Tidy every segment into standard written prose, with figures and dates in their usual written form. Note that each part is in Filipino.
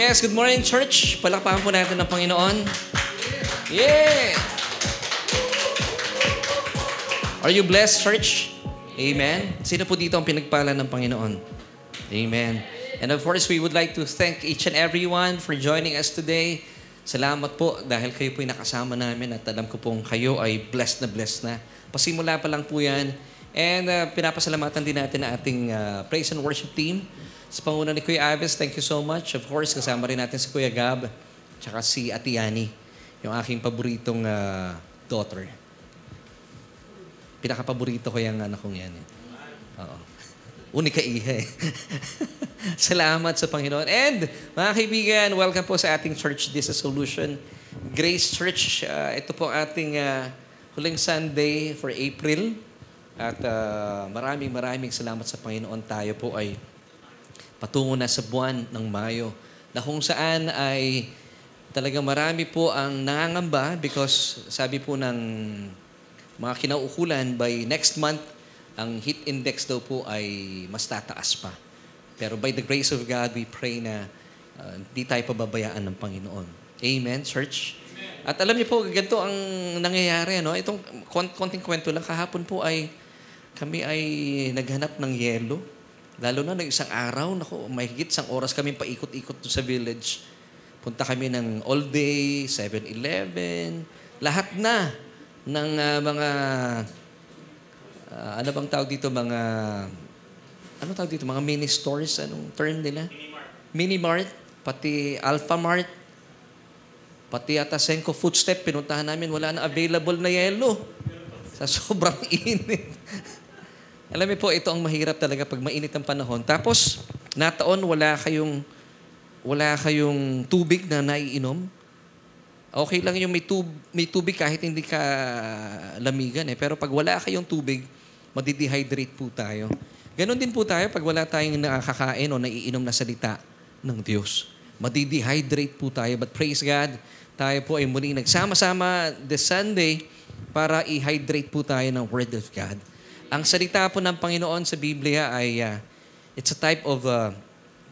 Yes, good morning, church. Palakpakan po natin ng Panginoon. Yeah! Are you blessed, church? Amen. Sino po dito ang pinagpala ng Panginoon? Amen. And of course, we would like to thank each and everyone for joining us today. Salamat po dahil kayo po'y nakasama namin at alam ko pong kayo ay blessed na. Pasimula pa lang po yan. And pinapasalamatan din natin ang ating praise and worship team. Sa panguna ni Kuya Aves, thank you so much. Of course, kasama rin natin si Kuya Gab tsaka si Ate Yani, yung aking paboritong daughter. Pinaka-paborito ko yung anak kong yan. Oo. Unika iha eh. Salamat sa Panginoon. And mga kaibigan, welcome po sa ating church, This is Solution Grace Church. Ito po ating huling Sunday for April. At maraming salamat sa Panginoon. Tayo po ay patungo na sa buwan ng Mayo na kung saan ay talagang marami po ang nangangamba because sabi po ng mga kinaukulan by next month, ang heat index daw po ay mas tataas pa. Pero by the grace of God, we pray na hindi tayo pababayaan ng Panginoon. Amen, church? Amen. At alam niyo po, ganito ang nangyayari. No? Itong konting kwento lang, kahapon po ay kami ay naghanap ng yelo. Lalo na isang araw, mahigit isang oras kami paikot-ikot sa village. Punta kami ng all day, 7-Eleven, lahat na ng mga, ano bang tawag dito, mga mini stores, anong term nila? Mini-mart, pati Alpha-Mart, pati ata Senko Footstep, pinuntahan namin, wala na available na yelo. Sa sobrang init. Alam mo po, ito ang mahirap talaga pag mainit ang panahon. Tapos, nataon, wala kayong tubig na naiinom. Okay lang yung may tubig kahit hindi ka lamigan eh. Pero pag wala kayong tubig, madidehydrate po tayo. Ganon din po tayo pag wala tayong nakakain o naiinom na salita ng Diyos. Madidehydrate po tayo. But praise God, tayo po ay muling nagsama-sama this Sunday para i-hydrate po tayo ng Word of God. Ang salita po ng Panginoon sa Biblia ay it's a type of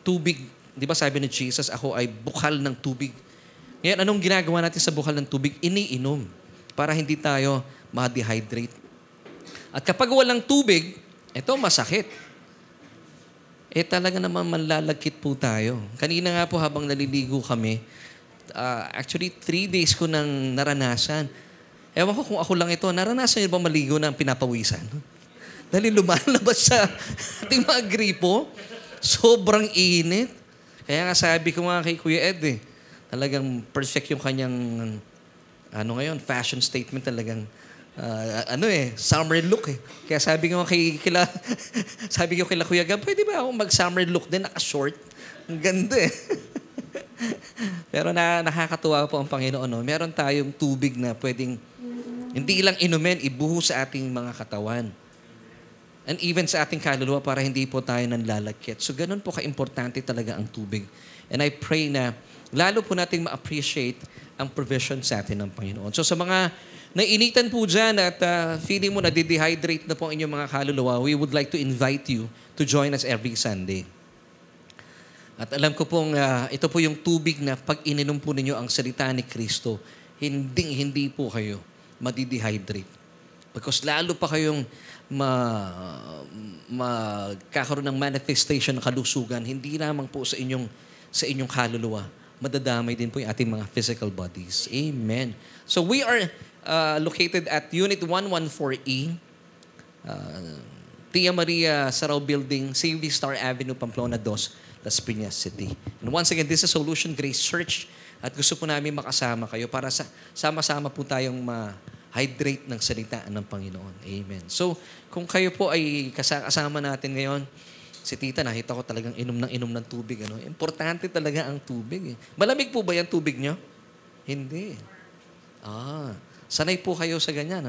tubig. Di ba sabi ni Jesus, ako ay bukal ng tubig. Ngayon, anong ginagawa natin sa bukal ng tubig? Iniinom para hindi tayo ma-dehydrate. At kapag walang tubig, ito masakit. Talaga naman manlalagkit po tayo. Kanina nga po habang naliligo kami, actually 3 days ko nang naranasan. Ewan ko kung ako lang ito, naranasan niyo ba maligo ng pinapawisan? Dahil lumalabas sa ating mga gripo, sobrang init. Kaya nga sabi ko nga kay Kuya Ed talagang perfect yung kanyang, fashion statement talagang, summer look eh. Kaya sabi ko sabi ko kila Kuya Gab, pwede ba ako mag-summer look din, naka-short? Ang ganda eh. Pero nakakatuwa po ang Panginoon. No? Meron tayong tubig na pwedeng, hindi lang inumin, ibuhos sa ating mga katawan. And even sa ating kaluluwa para hindi po tayo nanlalagkit. So ganun po ka-importante talaga ang tubig. And I pray na lalo po nating ma-appreciate ang provision sa atin ng Panginoon. So sa mga nainitan po dyan at feeling mo na dehydrate na po ang inyong mga kaluluwa, we would like to invite you to join us every Sunday. At alam ko pong ito po yung tubig na pag ininom po ninyo ang salita ni Kristo, hindi po kayo madidehydrate. Because lalo pa kayong magkakaroon ng manifestation ng kalusugan, hindi lamang po sa inyong kaluluwa, madadamay din po yung ating mga physical bodies. Amen. So we are located at Unit 114E, Tia Maria Sarao Building, CV Star Avenue, Pamplona 2, Las Piñas City. And once again, this is Solution Grace Church at gusto po namin makasama kayo para sama-sama po tayong hydrate ng salita ng Panginoon. Amen. So, kung kayo po ay kasama natin ngayon, si Tita, nakita ko talagang inom ng tubig. Importante talaga ang tubig. Malamig po ba yung tubig nyo? Hindi. Sanay po kayo sa ganyan,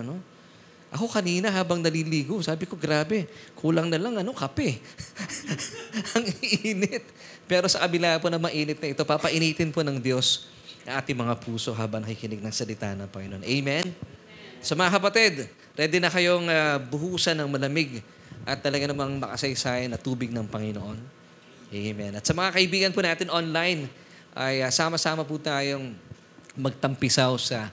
Ako kanina habang naliligo, sabi ko, grabe, kulang na lang, kape. Ang init. Pero sa kabila po na mainit na ito, papainitin po ng Diyos ang ating mga puso habang nakikinig ng salita ng Panginoon. Amen? So mga kapatid, ready na kayong buhusan ng malamig at talaga namang makasaysay na tubig ng Panginoon? Amen. At sa mga kaibigan po natin online, ay sama-sama po tayong magtampisaw sa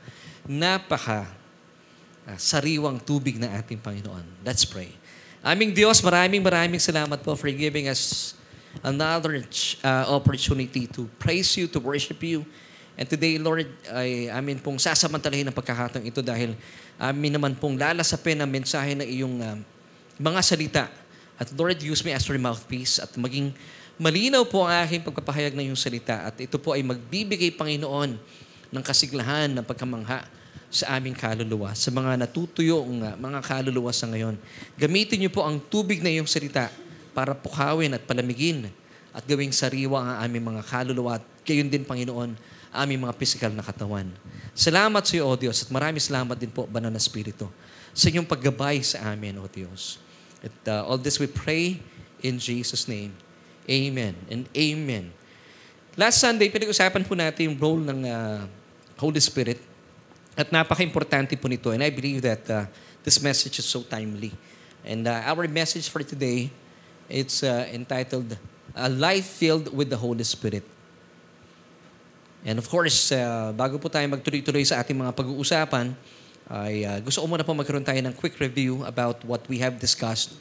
sariwang tubig na ating Panginoon. Let's pray. Aming Diyos, maraming salamat po for giving us another opportunity to praise you, to worship you. And today, Lord, ay amin pong sasamantalahin ang pagkakataong ito dahil amin naman pong lalasapin ang mensahe ng iyong mga salita. At Lord, use me as your mouthpiece at maging malinaw po ang aking pagpapahayag ng iyong salita. At ito po ay magbibigay, Panginoon, ng kasiglahan, ng pagkamangha sa aming kaluluwa, sa mga natutuyong mga kaluluwa sa ngayon. Gamitin niyo po ang tubig na iyong salita para pukawin at palamigin at gawing sariwa ang aming mga kaluluwa at gayon din, Panginoon, aming mga pisikal na katawan. Salamat sa iyo, O Diyos, at maraming salamat din po, Banal na Espiritu, sa inyong paggabay sa amin, O Diyos. At all this we pray in Jesus' name. Amen and amen. Last Sunday, pinag-usapan po natin yung role ng Holy Spirit at napaka-importante po nito. And I believe that this message is so timely. And our message for today, it's entitled, A Life Filled with the Holy Spirit. And of course, bago po tayo magtuloy-tuloy sa ating mga pag-uusapan, ay gusto ko muna po magkaroon tayo ng quick review about what we have discussed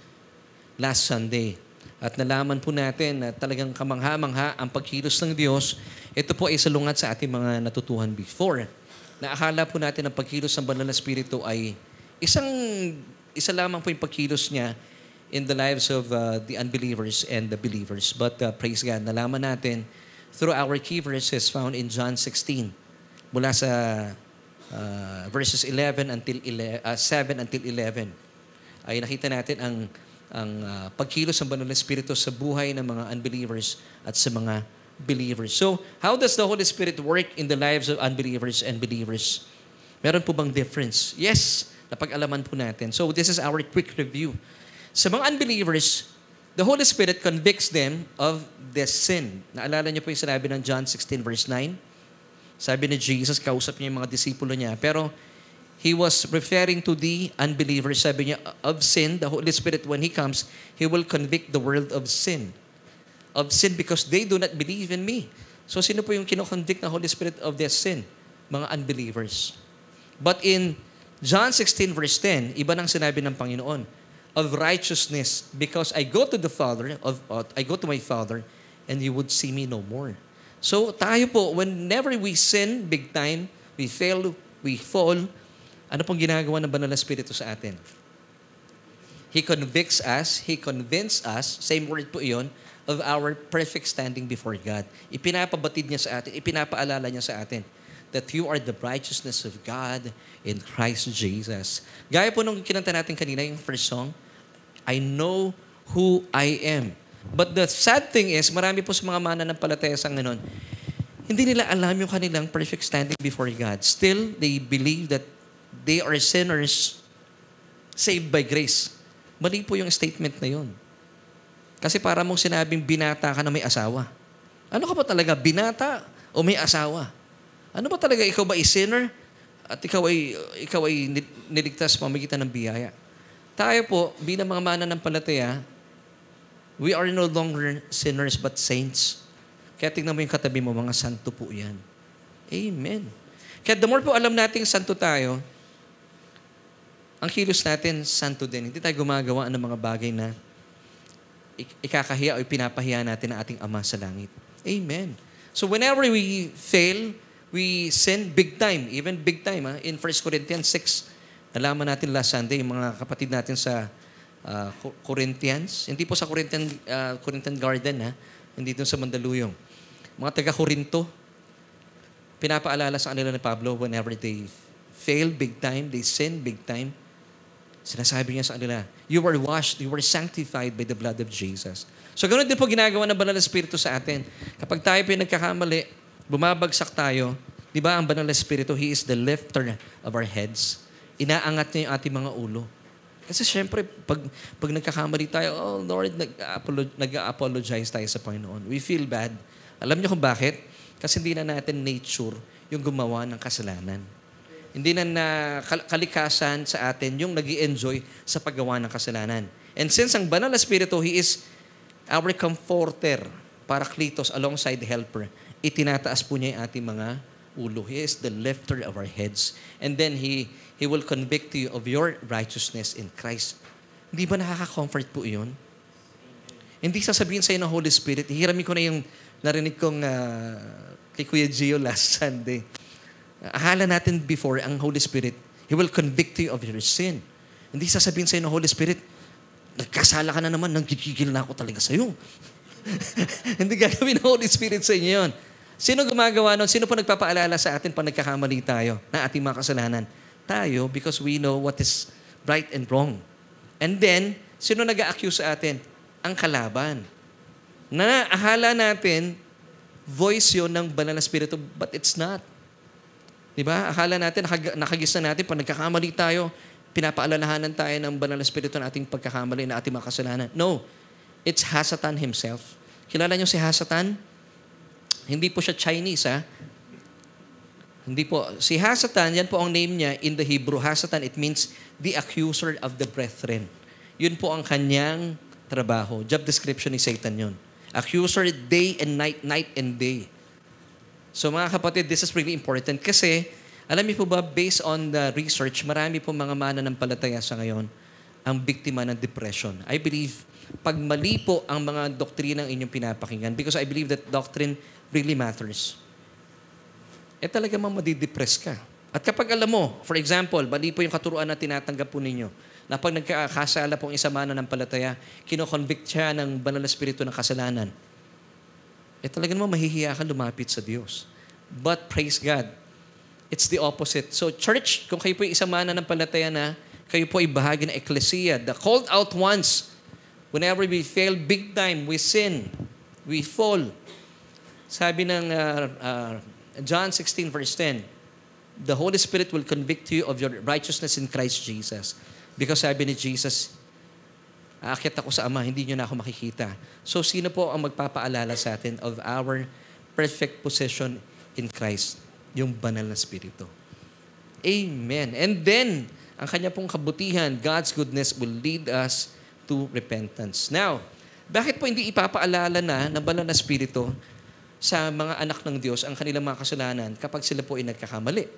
last Sunday. At nalaman po natin na talagang kamangha-mangha ang pagkilos ng Diyos. Ito po ay salungat sa ating mga natutuhan before. Naakala po natin ang pagkilos ng Banal na Espiritu ay isa lamang po yung pagkilos niya in the lives of the unbelievers and the believers. But praise God, nalaman natin through our key verses found in John 16, mula sa verses 7 until 11, ay nakita natin ang pagkilos ng Banal na Espiritu sa buhay ng mga unbelievers at sa mga believers. So, how does the Holy Spirit work in the lives of unbelievers and believers? Meron po bang difference? Yes, napag-alaman po natin. So, this is our quick review. Sa mga unbelievers, the Holy Spirit convicts them of their sin. Naalala niyo po yung sinabi ng John 16 verse 9? Sabi ni Jesus, kausap niya yung mga disipulo niya. Pero he was referring to the unbelievers. Sabi niya, of sin, the Holy Spirit, when He comes, He will convict the world of sin. Of sin because they do not believe in me. So sino po yung kinokonvict ng Holy Spirit of their sin? Mga unbelievers. But in John 16 verse 10, iba nang sinabi ng Panginoon, of righteousness, because I go to the Father, I go to my Father, and you would see me no more. So tayo po, whenever we sin big time, we fail, we fall, ano pong ginagawa ng Banal na Espiritu sa atin? He convicts us, He convinces us, same word po iyon, of our perfect standing before God. Ipinapabatid niya sa atin, ipinapaalala niya sa atin that you are the righteousness of God in Christ Jesus. Gaya po nung kinanta natin kanina, yung first song, I know who I am. But the sad thing is, marami po sa mga mananampalataya sa ngayon, hindi nila alam yung kanilang perfect standing before God. Still, they believe that they are sinners saved by grace. Mali po yung statement na yun. Kasi para mong sinabing binata ka na may asawa. Ano ka ba talaga? Binata o may asawa? Ano ba talaga? Ikaw ba ay sinner? At ikaw ay niligtas pamagitan ng biyaya? Tayo po, bilang mga mananampalataya, we are no longer sinners but saints. Kaya tingnan mo yung katabi mo, mga santo po yan. Amen. Kaya the more po alam natin santo tayo, ang kilos natin, santo din. Hindi tayo gumagawa ng mga bagay na ikakahiya o pinapahiya natin ang ating Ama sa langit. Amen. So whenever we fail, we sin big time, even big time. In 1 Corinthians 6, nalaman natin last Sunday, yung mga kapatid natin sa Corinthians, hindi po sa Corinthian Garden, hindi doon sa Mandaluyong. Mga taga-Corinto, pinapaalala sa kanila ni Pablo whenever they fail big time, they sin big time, sinasabi niya sa kanila, you were washed, you were sanctified by the blood of Jesus. So ganoon din po ginagawa ng Banal na Espiritu sa atin. Kapag tayo po nagkakamali, bumabagsak tayo, di ba ang Banal na Espiritu, He is the lifter of our heads. Inaangat niya yung ating mga ulo. Kasi syempre, pag nagkakamali tayo, oh Lord, nag-apologize tayo sa Panginoon. We feel bad. Alam niyo kung bakit? Kasi hindi na natin nature yung gumawa ng kasalanan. Hindi na kalikasan sa atin yung nag-i-enjoy sa paggawa ng kasalanan. And since ang Banal na Espiritu, He is our comforter, Parakletos, alongside helper. itinataas po niya yung ating mga ulo. He is the lifter of our heads. And then He will convict you of your righteousness in Christ. Hindi ba nakaka-comfort po yun? Hindi sasabihin sa'yo ng Holy Spirit, hihiramin ko na yung narinig kong kay Kuya Gio last Sunday. Akala natin before, ang Holy Spirit, He will convict you of your sin. Hindi sasabihin sa'yo ng Holy Spirit, nagkasala ka na naman, nanggigigil na ako talaga sa'yo. Hindi gagawin ng Holy Spirit sa inyo yun. Sino gumagawa nun? Sino po nagpapaalala sa atin pag nagkakamali tayo na ating mga kasalanan? Tayo, because we know what is right and wrong. And then, sino nag-a-accuse sa atin? Ang kalaban. Na akala natin, voice yun ng banal na spirito, but it's not. Diba? Akala natin, nakagis na natin, pag nagkakamali tayo, pinapaalalahanan tayo ng banal na spirito na ating pagkakamali, na ating mga kasalanan. No. It's Hasatan himself. Kilala niyo si Hasatan? Hindi po siya Chinese, ha? Hindi po. Si Hasatan, yan po ang name niya in the Hebrew. Hasatan, it means the accuser of the brethren. Yun po ang kanyang trabaho. Job description ni Satan yun. Accuser day and night, night and day. So mga kapatid, this is really important kasi, alam niyo po ba, based on the research, marami po mga mananampalataya sa ngayon ang biktima ng depression. I believe, pag mali po ang mga doktrinang inyong pinapakinggan, because I believe that doctrine really matters. Talaga madidepress ka. At kapag alam mo, for example, mali po yung katuruan na tinatanggap po ninyo, na pag nagkakasala pong isa mananampalataya, kinoconvict siya ng banal na spirito ng kasalanan, talaga naman mahihiya ka lumapit sa Diyos. But praise God, it's the opposite. So church, kung kayo po yung isa mananampalataya na, kayo po ay bahagi ng ecclesia, the called out ones, whenever we fail big time, we sin, we fall. Sabi ng John 16 verse 10, the Holy Spirit will convict you of your righteousness in Christ Jesus. Because sabi ni Jesus, aakyat ako sa Ama, hindi nyo na ako makikita. So, sino po ang magpapaalala sa atin of our perfect position in Christ? Yung banal na Espiritu. Amen. And then, ang kanya pong kabutihan, God's goodness will lead us to repentance. Now, bakit po hindi ipapaalala na ng banal na Espiritu sa mga anak ng Diyos ang kanilang mga kasalanan kapag sila po ay nagkakamali?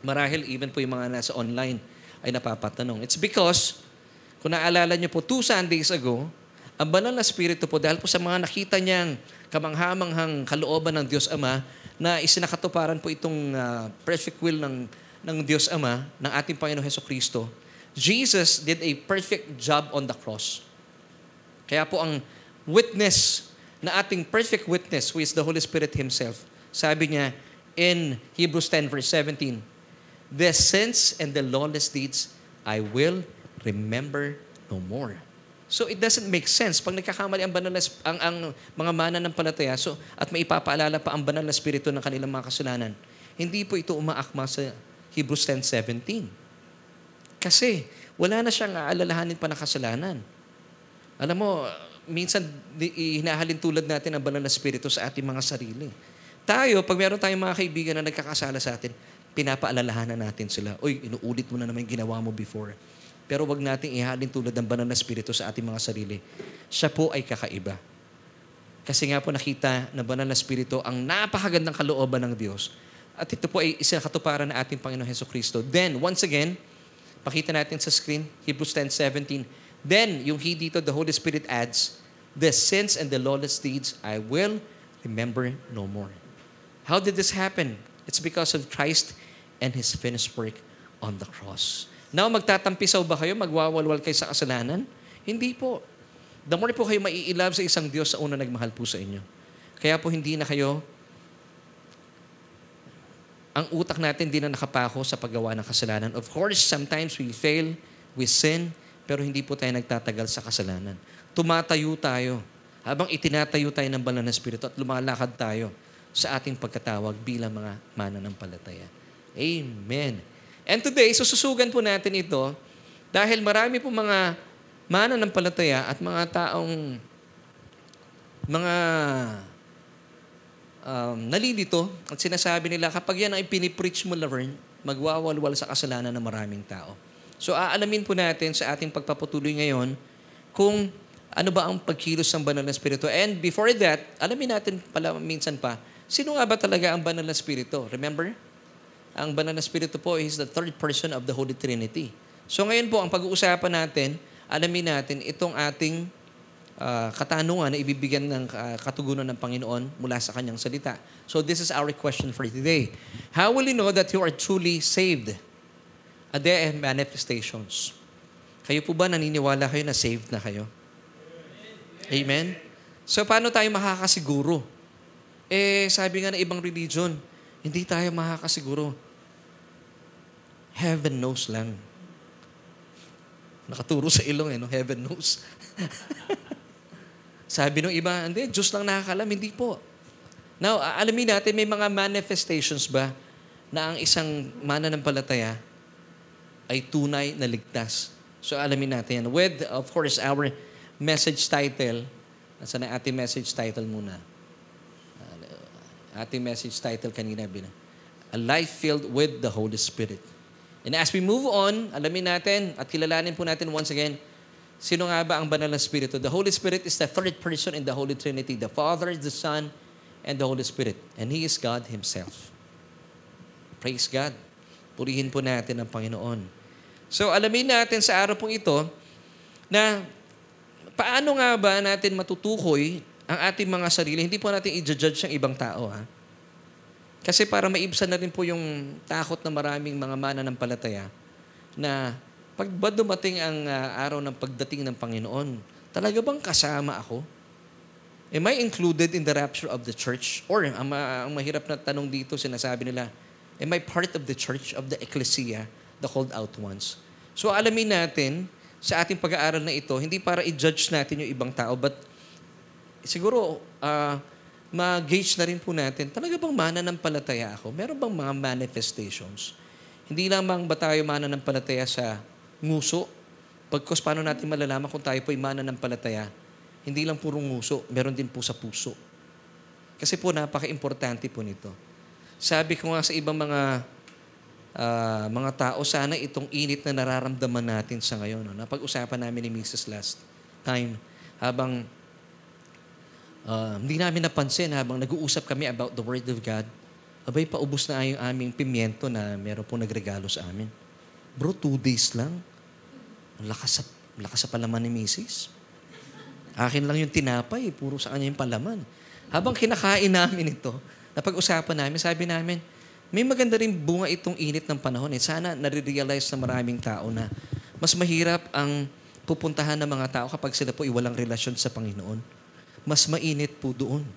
Marahil, even po yung mga nasa online, ay napapatanong. It's because, kung naalala niyo po, 2 Sundays ago, ang banal na Espiritu po, dahil po sa mga nakita niyang kamanghamanghang kalooban ng Diyos Ama, na isinakatuparan po itong perfect will ng Diyos Ama, ng ating Panginoon Hesukristo, Jesus did a perfect job on the cross. Kaya po ang witness, na ating perfect witness, who is the Holy Spirit Himself, sabi niya in Hebrews 10 verse 17, the sins and the lawless deeds I will remember no more. So it doesn't make sense pag nagkakamali ang banal na, ang mga mananampalataya at maipapaalala pa ang banal na spirito ng kanilang mga kasalanan. Hindi po ito umaakma sa Hebrews 10:17. Kasi wala na siyang aalalahanin pa na kasalanan. Alam mo, minsan hinahalin tulad natin ang banal na spirito sa ating mga sarili. Tayo, pag meron tayong mga kaibigan na nagkakasala sa atin, pinapaalalahanan natin sila, uy, inuulit mo na naman yung ginawa mo before. Pero wag nating ihalin tulad ng banal na spirito sa ating mga sarili. Siya po ay kakaiba. Kasi nga po nakita na banal na spirito ang napakagandang kalooban ng Diyos. At ito po ay isang katuparan ng ating Panginoon Hesukristo. Then, once again, pakita natin sa screen, Hebrews 10:17. Then, yung he dito, the Holy Spirit adds, the sins and the lawless deeds I will remember no more. How did this happen? It's because of Christ and His finished work on the cross. Now, magtatampisaw ba kayo? Magwawalwal kayo sa kasalanan? Hindi po. The more po kayo maiilab sa isang Diyos sa una nagmahal po sa inyo. Kaya po hindi na kayo, ang utak natin hindi na nakapako sa paggawa ng kasalanan. Of course, sometimes we fail, we sin, pero hindi po tayo nagtatagal sa kasalanan. Tumatayo tayo. Habang itinatayo tayo ng banal na Espiritu at lumalakad tayo sa ating pagkatawag bilang mga mananampalataya. Amen. And today, sususugan po natin ito dahil marami po mga mananampalataya at mga taong mga nalilito at sinasabi nila kapag yan ang ipinipreach mo, Laverne, magwawalwal sa kasalanan ng maraming tao. So aalamin po natin sa ating pagpapatuloy ngayon kung ano ba ang pagkilos ng banal na Espiritu. And before that, alamin natin pala minsan pa Sino nga ba talaga ang banal na Espiritu? Remember? Ang banal na Espiritu po is the third person of the Holy Trinity. So ngayon po, ang pag-uusapan natin, alamin natin itong ating katanungan na ibibigyan ng katugunan ng Panginoon mula sa kanyang salita. So this is our question for today. How will you know that you are truly saved? There are manifestations. Kayo po ba naniniwala kayo na saved na kayo? Amen? So paano tayo makakasiguro? Sabi nga ng ibang religion, hindi tayo makakasiguro. Heaven knows lang. Nakaturo sa ilong no? Heaven knows. Sabi ng iba, hindi, Diyos lang nakakalam. Hindi po. Now, alamin natin, may mga manifestations ba na ang isang mananampalataya ay tunay na ligtas? So, alamin natin yan. With, of course, our message title. Nasaan na ating message title muna? Ating message title kanina. A life filled with the Holy Spirit. And as we move on, alamin natin at kilalanin po natin once again, sino nga ba ang banal na Espiritu? The Holy Spirit is the third person in the Holy Trinity. The Father, the Son, and the Holy Spirit. And He is God Himself. Praise God. Purihin po natin ang Panginoon. So, alamin natin sa araw pong ito na paano nga ba natin matutukoy ang ating mga sarili. Hindi po natin i-judge ang ibang tao. Ha? Kasi para maibsan na rin po yung takot na maraming mga mananampalataya na pag ba dumating ang araw ng pagdating ng Panginoon, talaga bang kasama ako? Am I included in the rapture of the church? Or, ang mahirap na tanong dito, sinasabi nila, am I part of the church, of the ecclesia, the called out ones? So, alamin natin sa ating pag-aaral na ito, hindi para i-judge natin yung ibang tao, but siguro, ma-gauge na rin po natin, talaga bang mananampalataya ako? Meron bang mga manifestations? Hindi lamang ba tayo mananampalataya sa nguso? Pagkos paano natin malalaman kung tayo po ay mananampalataya? Hindi lang puro nguso, meron din po sa puso. Kasi po napaka-importante po nito. Sabi ko nga sa ibang mga tao, sana itong init na nararamdaman natin sa ngayon. No? Napag-usapan namin ni Mrs. last time habang hindi namin napansin habang nag-uusap kami about the Word of God. Abay, paubos na yung aming pimiento na meron po nagregalo sa amin. Bro, 2 days lang. Lakas sa palaman ni Mrs. Akin lang yung tinapay, puro sa kanya yung palaman. Habang kinakain namin ito, napag-usapan namin, sabi namin, may maganda rin bunga itong init ng panahon. Sana nare-realize na maraming tao na mas mahirap ang pupuntahan ng mga tao kapag sila po walang relasyon sa Panginoon. Mas mainit po doon.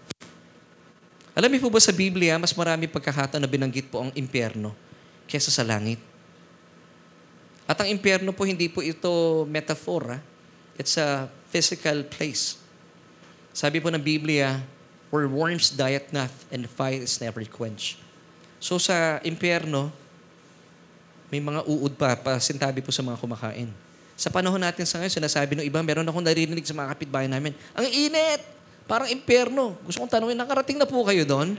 Alam niyo po ba sa Biblia, mas marami pagkakataon na binanggit po ang impyerno kesa sa langit. At ang impyerno po, hindi po ito metaphor. It's a physical place. Sabi po ng Biblia, where worms diet not and fire is never quenched. So sa impyerno, may mga uod pa, pasintabi po sa mga kumakain. Sa panahon natin sa ngayon, sinasabi ng iba, meron akong narinig sa mga kapitbahay namin, ang init! Parang impyerno. Gusto kong tanungin, nakarating na po kayo doon?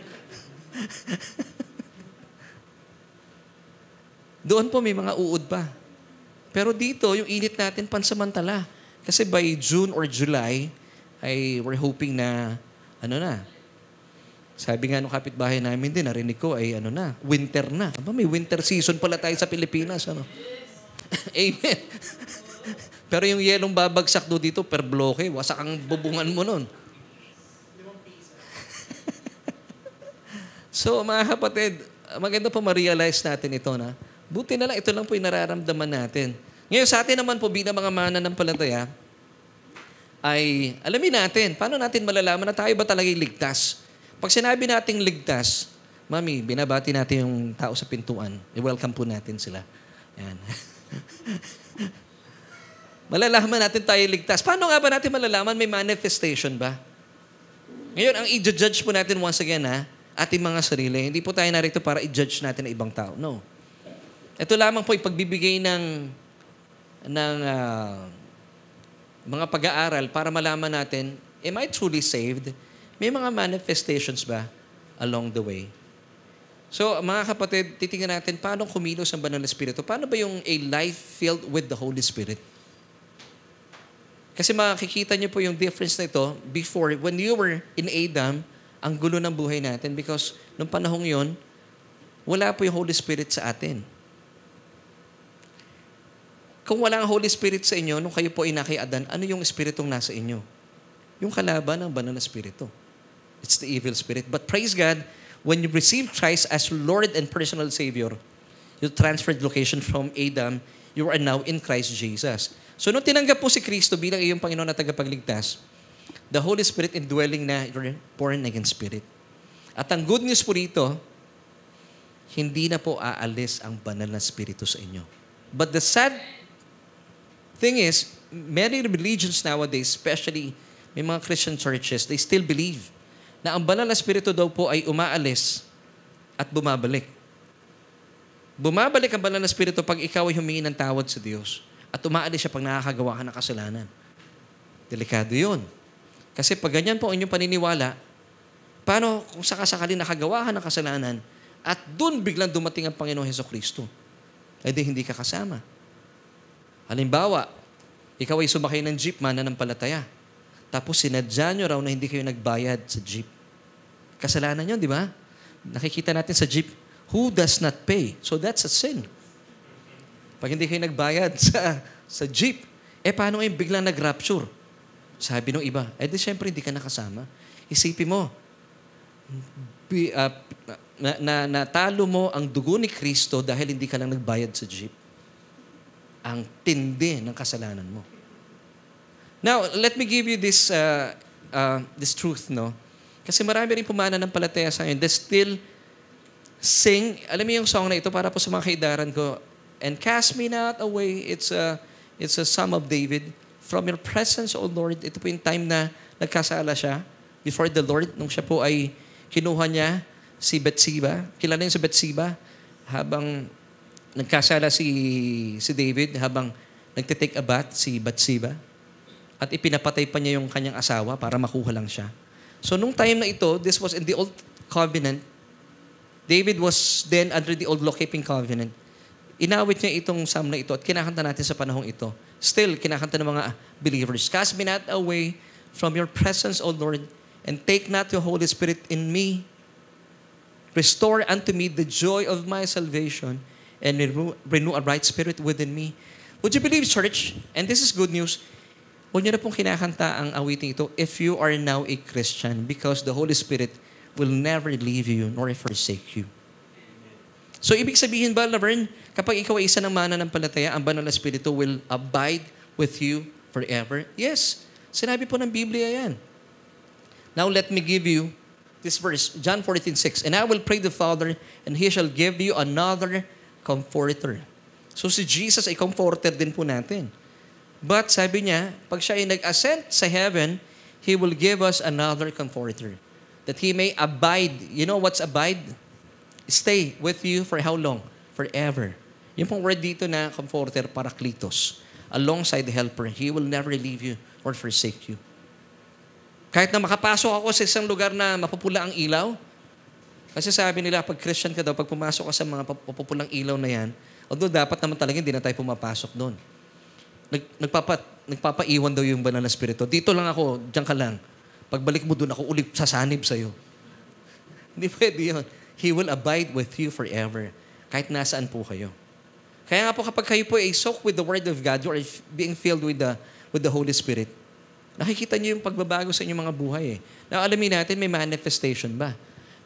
Doon po may mga uod pa. Pero dito, yung init natin pansamantala. Kasi by June or July, we're hoping na, sabi nga nung kapitbahay namin din, narinig ko, winter na. Aba, may winter season pala tayo sa Pilipinas. Amen. Pero yung yelong babagsak do dito, per bloke, wasak ang bubungan mo nun. So, mga kapatid, maganda pa ma-realize natin ito na, buti na lang, ito lang po yung nararamdaman natin. Ngayon, sa atin naman po, bilang mga mananampalataya, ay alamin natin, paano natin malalaman na tayo ba talaga ligtas? Pag sinabi nating ligtas, Mami, binabati natin yung tao sa pintuan. I-welcome po natin sila. Yan. Malalaman natin tayo ligtas. Paano nga ba natin malalaman? May manifestation ba? Ngayon, ang i-judge po natin once again, ating mga sarili, hindi po tayo narito para i-judge natin ang ibang tao. No. Ito lamang po ipagbibigay ng mga pag-aaral para malaman natin, am I truly saved? May mga manifestations ba along the way? So, mga kapatid, titingnan natin paano kumilos ang banal na Espiritu. Paano ba yung a life filled with the Holy Spirit? Kasi makikita niyo po yung difference na ito before, when you were in Adam, ang gulo ng buhay natin because nung panahong yon, wala po yung Holy Spirit sa atin. Kung wala ang Holy Spirit sa inyo, nung kayo po ay kay Adan, ano yung Espiritong nasa inyo? Yung kalaban ng banal na Espiritu. It's the evil spirit. But praise God, when you receive Christ as Lord and personal Savior, you transferred location from Adam, you are now in Christ Jesus. So nung tinanggap po si Kristo bilang iyong Panginoon at tagapagligtas, the Holy Spirit indwelling na your born again spirit. At ang good news po rito, hindi na po aalis ang banal na Espiritu sa inyo. But the sad thing is, many religions nowadays, especially may mga Christian churches, they still believe na ang banal na Espiritu daw po ay umaalis at bumabalik. Bumabalik ang banal na Espiritu pag ikaw ay humingi ng tawad sa Diyos at umaalis siya pag nakakagawa ka ng kasalanan. Delikado yun. Kasi pag ganyan po ang inyong paniniwala, paano kung sakasakali nakagawa ka ng kasalanan at doon biglang dumating ang Panginoong Hesukristo? Eh di hindi ka kasama. Halimbawa, ikaw ay sumakay ng jeep, mananampalataya. Tapos sinadya nyo raw na hindi kayo nagbayad sa jeep. Kasalanan yun, di ba? Nakikita natin sa jeep, who does not pay? So that's a sin. Pag hindi kayo nagbayad sa jeep, paano kayo biglang nag-rapture? Sabi nung iba, di syempre hindi ka nakasama. Isipin mo, natalo mo ang dugo ni Kristo dahil hindi ka lang nagbayad sa jeep. Ang tindi ng kasalanan mo. Now, let me give you this truth, no? Kasi marami rin pumana ng palataya sa akin. They still sing, alam mo yung song na ito para po sa mga kaidaran ko, and cast me not away. It's a Psalm of David. From your presence, O Lord. Ito po yung time na nagkasala siya before the Lord. Nung siya po ay kinuha niya si Bathsheba. Kilala niyo si Bathsheba? Habang nagkasala si David, habang nagtitake a bath si Bathsheba. At ipinapatay pa niya yung kanyang asawa para makuha lang siya. So nung time na ito, this was in the Old Covenant. David was then under the Old Law-Keeping Covenant. Inawit niya itong psalm na ito at kinakanta natin sa panahong ito. Still, kinakanta ng mga believers. Cast me not away from your presence, O Lord, and take not your Holy Spirit in me. Restore unto me the joy of my salvation and renew a right spirit within me. Would you believe, church? And this is good news. Huwag niyo na pong kinakanta ang awiting ito if you are now a Christian because the Holy Spirit will never leave you nor forsake you. So, ibig sabihin ba, Laverne, kapag ikaw ay isa ng mananampalataya, ang banal na Espiritu will abide with you forever? Yes. Sinabi po ng Biblia yan. Now, let me give you this verse, John 14:6. And I will pray the Father, and He shall give you another Comforter. So, si Jesus ay Comforter din po natin. But sabi niya, pag siya ay nag-ascend sa heaven, He will give us another Comforter. That He may abide. You know what's abide? Stay with you for how long? Forever. Yung pong word dito na Comforter, Parakletos. Alongside the Helper. He will never leave you or forsake you. Kahit na makapasok ako sa isang lugar na mapupula ang ilaw, kasi sabi nila, pag Christian ka daw, pag pumasok ka sa mga mapupulang ilaw na yan, although dapat naman talaga hindi na tayo pumapasok doon. Nagpapaiwan daw yung banal na Espiritu. Dito lang ako, diyan ka lang. Pagbalik mo doon, ako ulit sasanib sa'yo. Hindi pwede yun. He will abide with you forever. Kahit nasaan po kayo. Kaya nga po kapag kayo po ay soaked with the Word of God, you are being filled with the Holy Spirit. Nakikita niyo yung pagbabago sa inyong mga buhay. Now, alamin natin, may manifestation ba?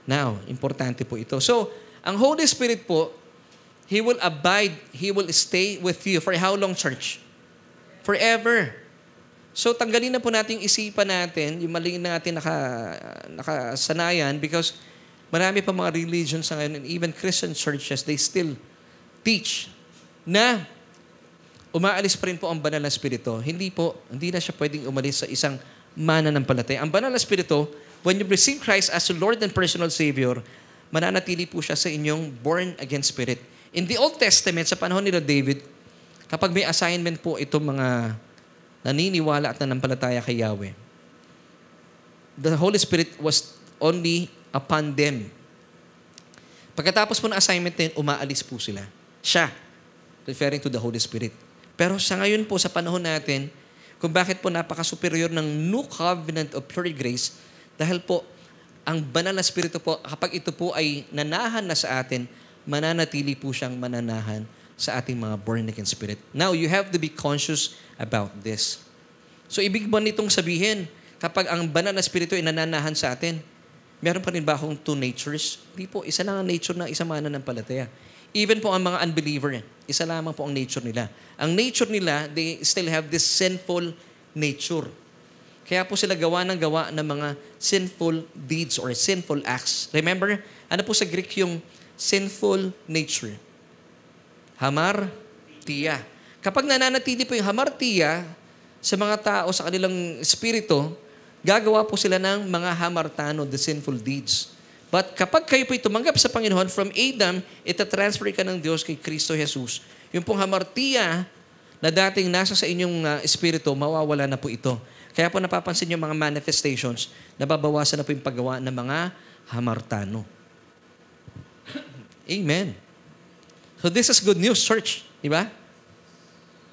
Now, importante po ito. So, ang Holy Spirit po, He will abide, He will stay with you. For how long, church? Forever. So, tanggalin na po natin yung isipan natin, yung mali natin nakasanayan because marami pa mga religions sa ngayon and even Christian churches, they still teach na umaalis pa rin po ang banal na Espiritu. Hindi na siya pwedeng umalis sa isang mananampalataya. Ang banal na Espiritu, when you receive Christ as your Lord and personal Savior, mananatili po siya sa inyong born-again spirit. In the Old Testament, sa panahon nila David, kapag may assignment po itong mga naniniwala at nanampalataya kay Yahweh, the Holy Spirit was only upon them. Pagkatapos po ng assignment din, umaalis po sila. Siya, referring to the Holy Spirit. Pero sa ngayon po, sa panahon natin, kung bakit po napaka-superior ng New Covenant of Pure Grace, dahil po, ang banal na Espiritu po, kapag ito po ay nanahan na sa atin, mananatili po siyang mananahan sa ating mga born-again spirit. Now, you have to be conscious about this. So, ibig ba nitong sabihin, kapag ang banal na Espiritu ay nananahan sa atin, meron pa rin ba akong two natures? Hindi po, isa lang ang nature na isa mananampalataya. Even po ang mga unbeliever, isa lamang po ang nature nila. Ang nature nila, they still have this sinful nature. Kaya po sila gawa ng mga sinful deeds or sinful acts. Remember, ano po sa Greek yung sinful nature? Hamartia. Kapag nananatili po yung hamartia sa mga tao, sa kanilang espiritu, gagawa po sila ng mga hamartano, the sinful deeds. But kapag kayo po'y tumanggap sa Panginoon, from Adam, itatransfer ka ng Diyos kay Kristo Jesus. Yung pong hamartia na dating nasa sa inyong espiritu, mawawala na po ito. Kaya po napapansin yung mga manifestations, nababawasan na po yung paggawa ng mga hamartano. Amen. So this is good news, church. Di ba?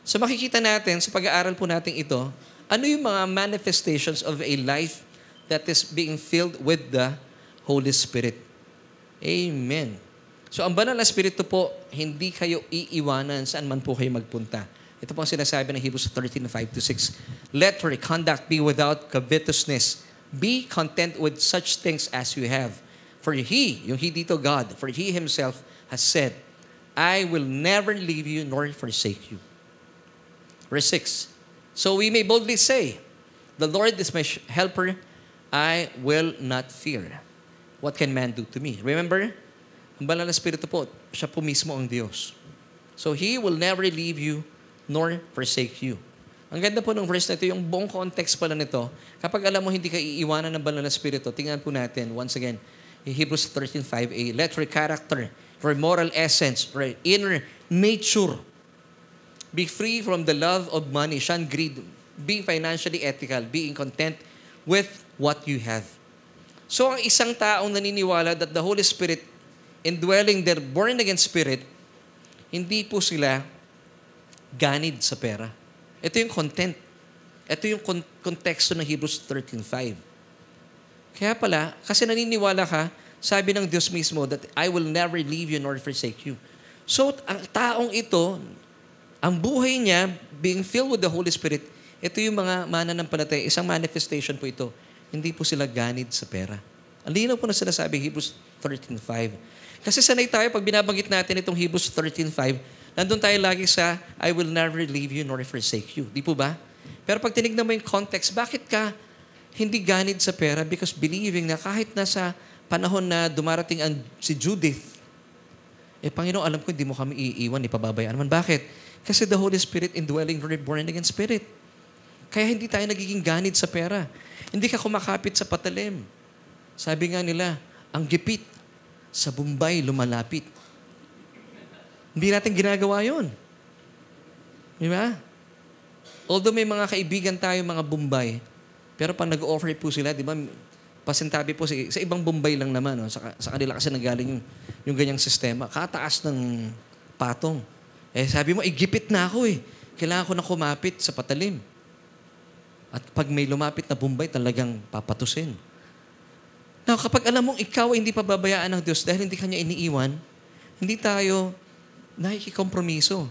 So makikita natin, sa pag-aaral po natin ito, ano yung mga manifestations of a life that is being filled with the Holy Spirit. Amen. So ang banal na Espiritu po, hindi kayo iiwanan saan man po kayo magpunta. Ito po ang sinasabi ng Hebrews 13:5-6. Let your conduct be without covetousness. Be content with such things as you have. For He, yung He dito God, for He Himself has said, I will never leave you nor forsake you. Verse 6. So we may boldly say, the Lord is my helper, I will not fear. What can man do to me? Remember, ang banal na Espiritu po, siya po mismo ang Diyos. So He will never leave you nor forsake you. Ang ganda po ng verse na ito, yung buong context pala nito, kapag alam mo hindi ka iiwanan ng banal na Espiritu, tingnan po natin, once again, Hebrews 13:5a, let your character, your moral essence, your inner nature, be free from the love of money, shun greed, be financially ethical, being content with what you have. So, ang isang taong naniniwala that the Holy Spirit indwelling their born-again spirit, hindi po sila ganid sa pera. Ito yung content. Ito yung konteksto ng Hebrews 13:5. Kaya pala, kasi naniniwala ka, sabi ng Diyos mismo that I will never leave you nor forsake you. So, ang taong ito, ang buhay niya, being filled with the Holy Spirit, ito yung mga mananampalataya, isang manifestation po ito. Hindi po sila ganid sa pera. Ang linaw po na sinasabi, Hebrews 13:5. Kasi sanay tayo, pag binabanggit natin itong Hebrews 13:5, nandun tayo lagi sa, I will never leave you nor forsake you. Di po ba? Pero pag tinignan mo yung context, bakit ka hindi ganid sa pera? Because believing na kahit nasa panahon na dumarating si Judith, Panginoon, alam ko hindi mo kami iiwan, ipababayaan naman. Bakit? Kasi the Holy Spirit indwelling your born-again spirit. Kaya hindi tayo nagiging ganid sa pera. Hindi ka kumakapit sa patalim. Sabi nga nila, ang gipit sa Bombay lumalapit. Hindi natin ginagawa yun. Di ba? Although may mga kaibigan tayo, mga Bombay, pero pag nag-offer po sila, di ba, pasintabi po sa ibang Bombay lang naman. No? Sa kanila kasi nagaling yung ganyang sistema. Kataas ng patong. Sabi mo, gipit na ako eh. Kailangan ko na kumapit sa patalim. At pag may lumapit na Bombay, talagang papatusin. Now, kapag alam mong ikaw ay hindi pababayaan ng Diyos dahil hindi kanya iniiwan, hindi tayo nakikikompromiso.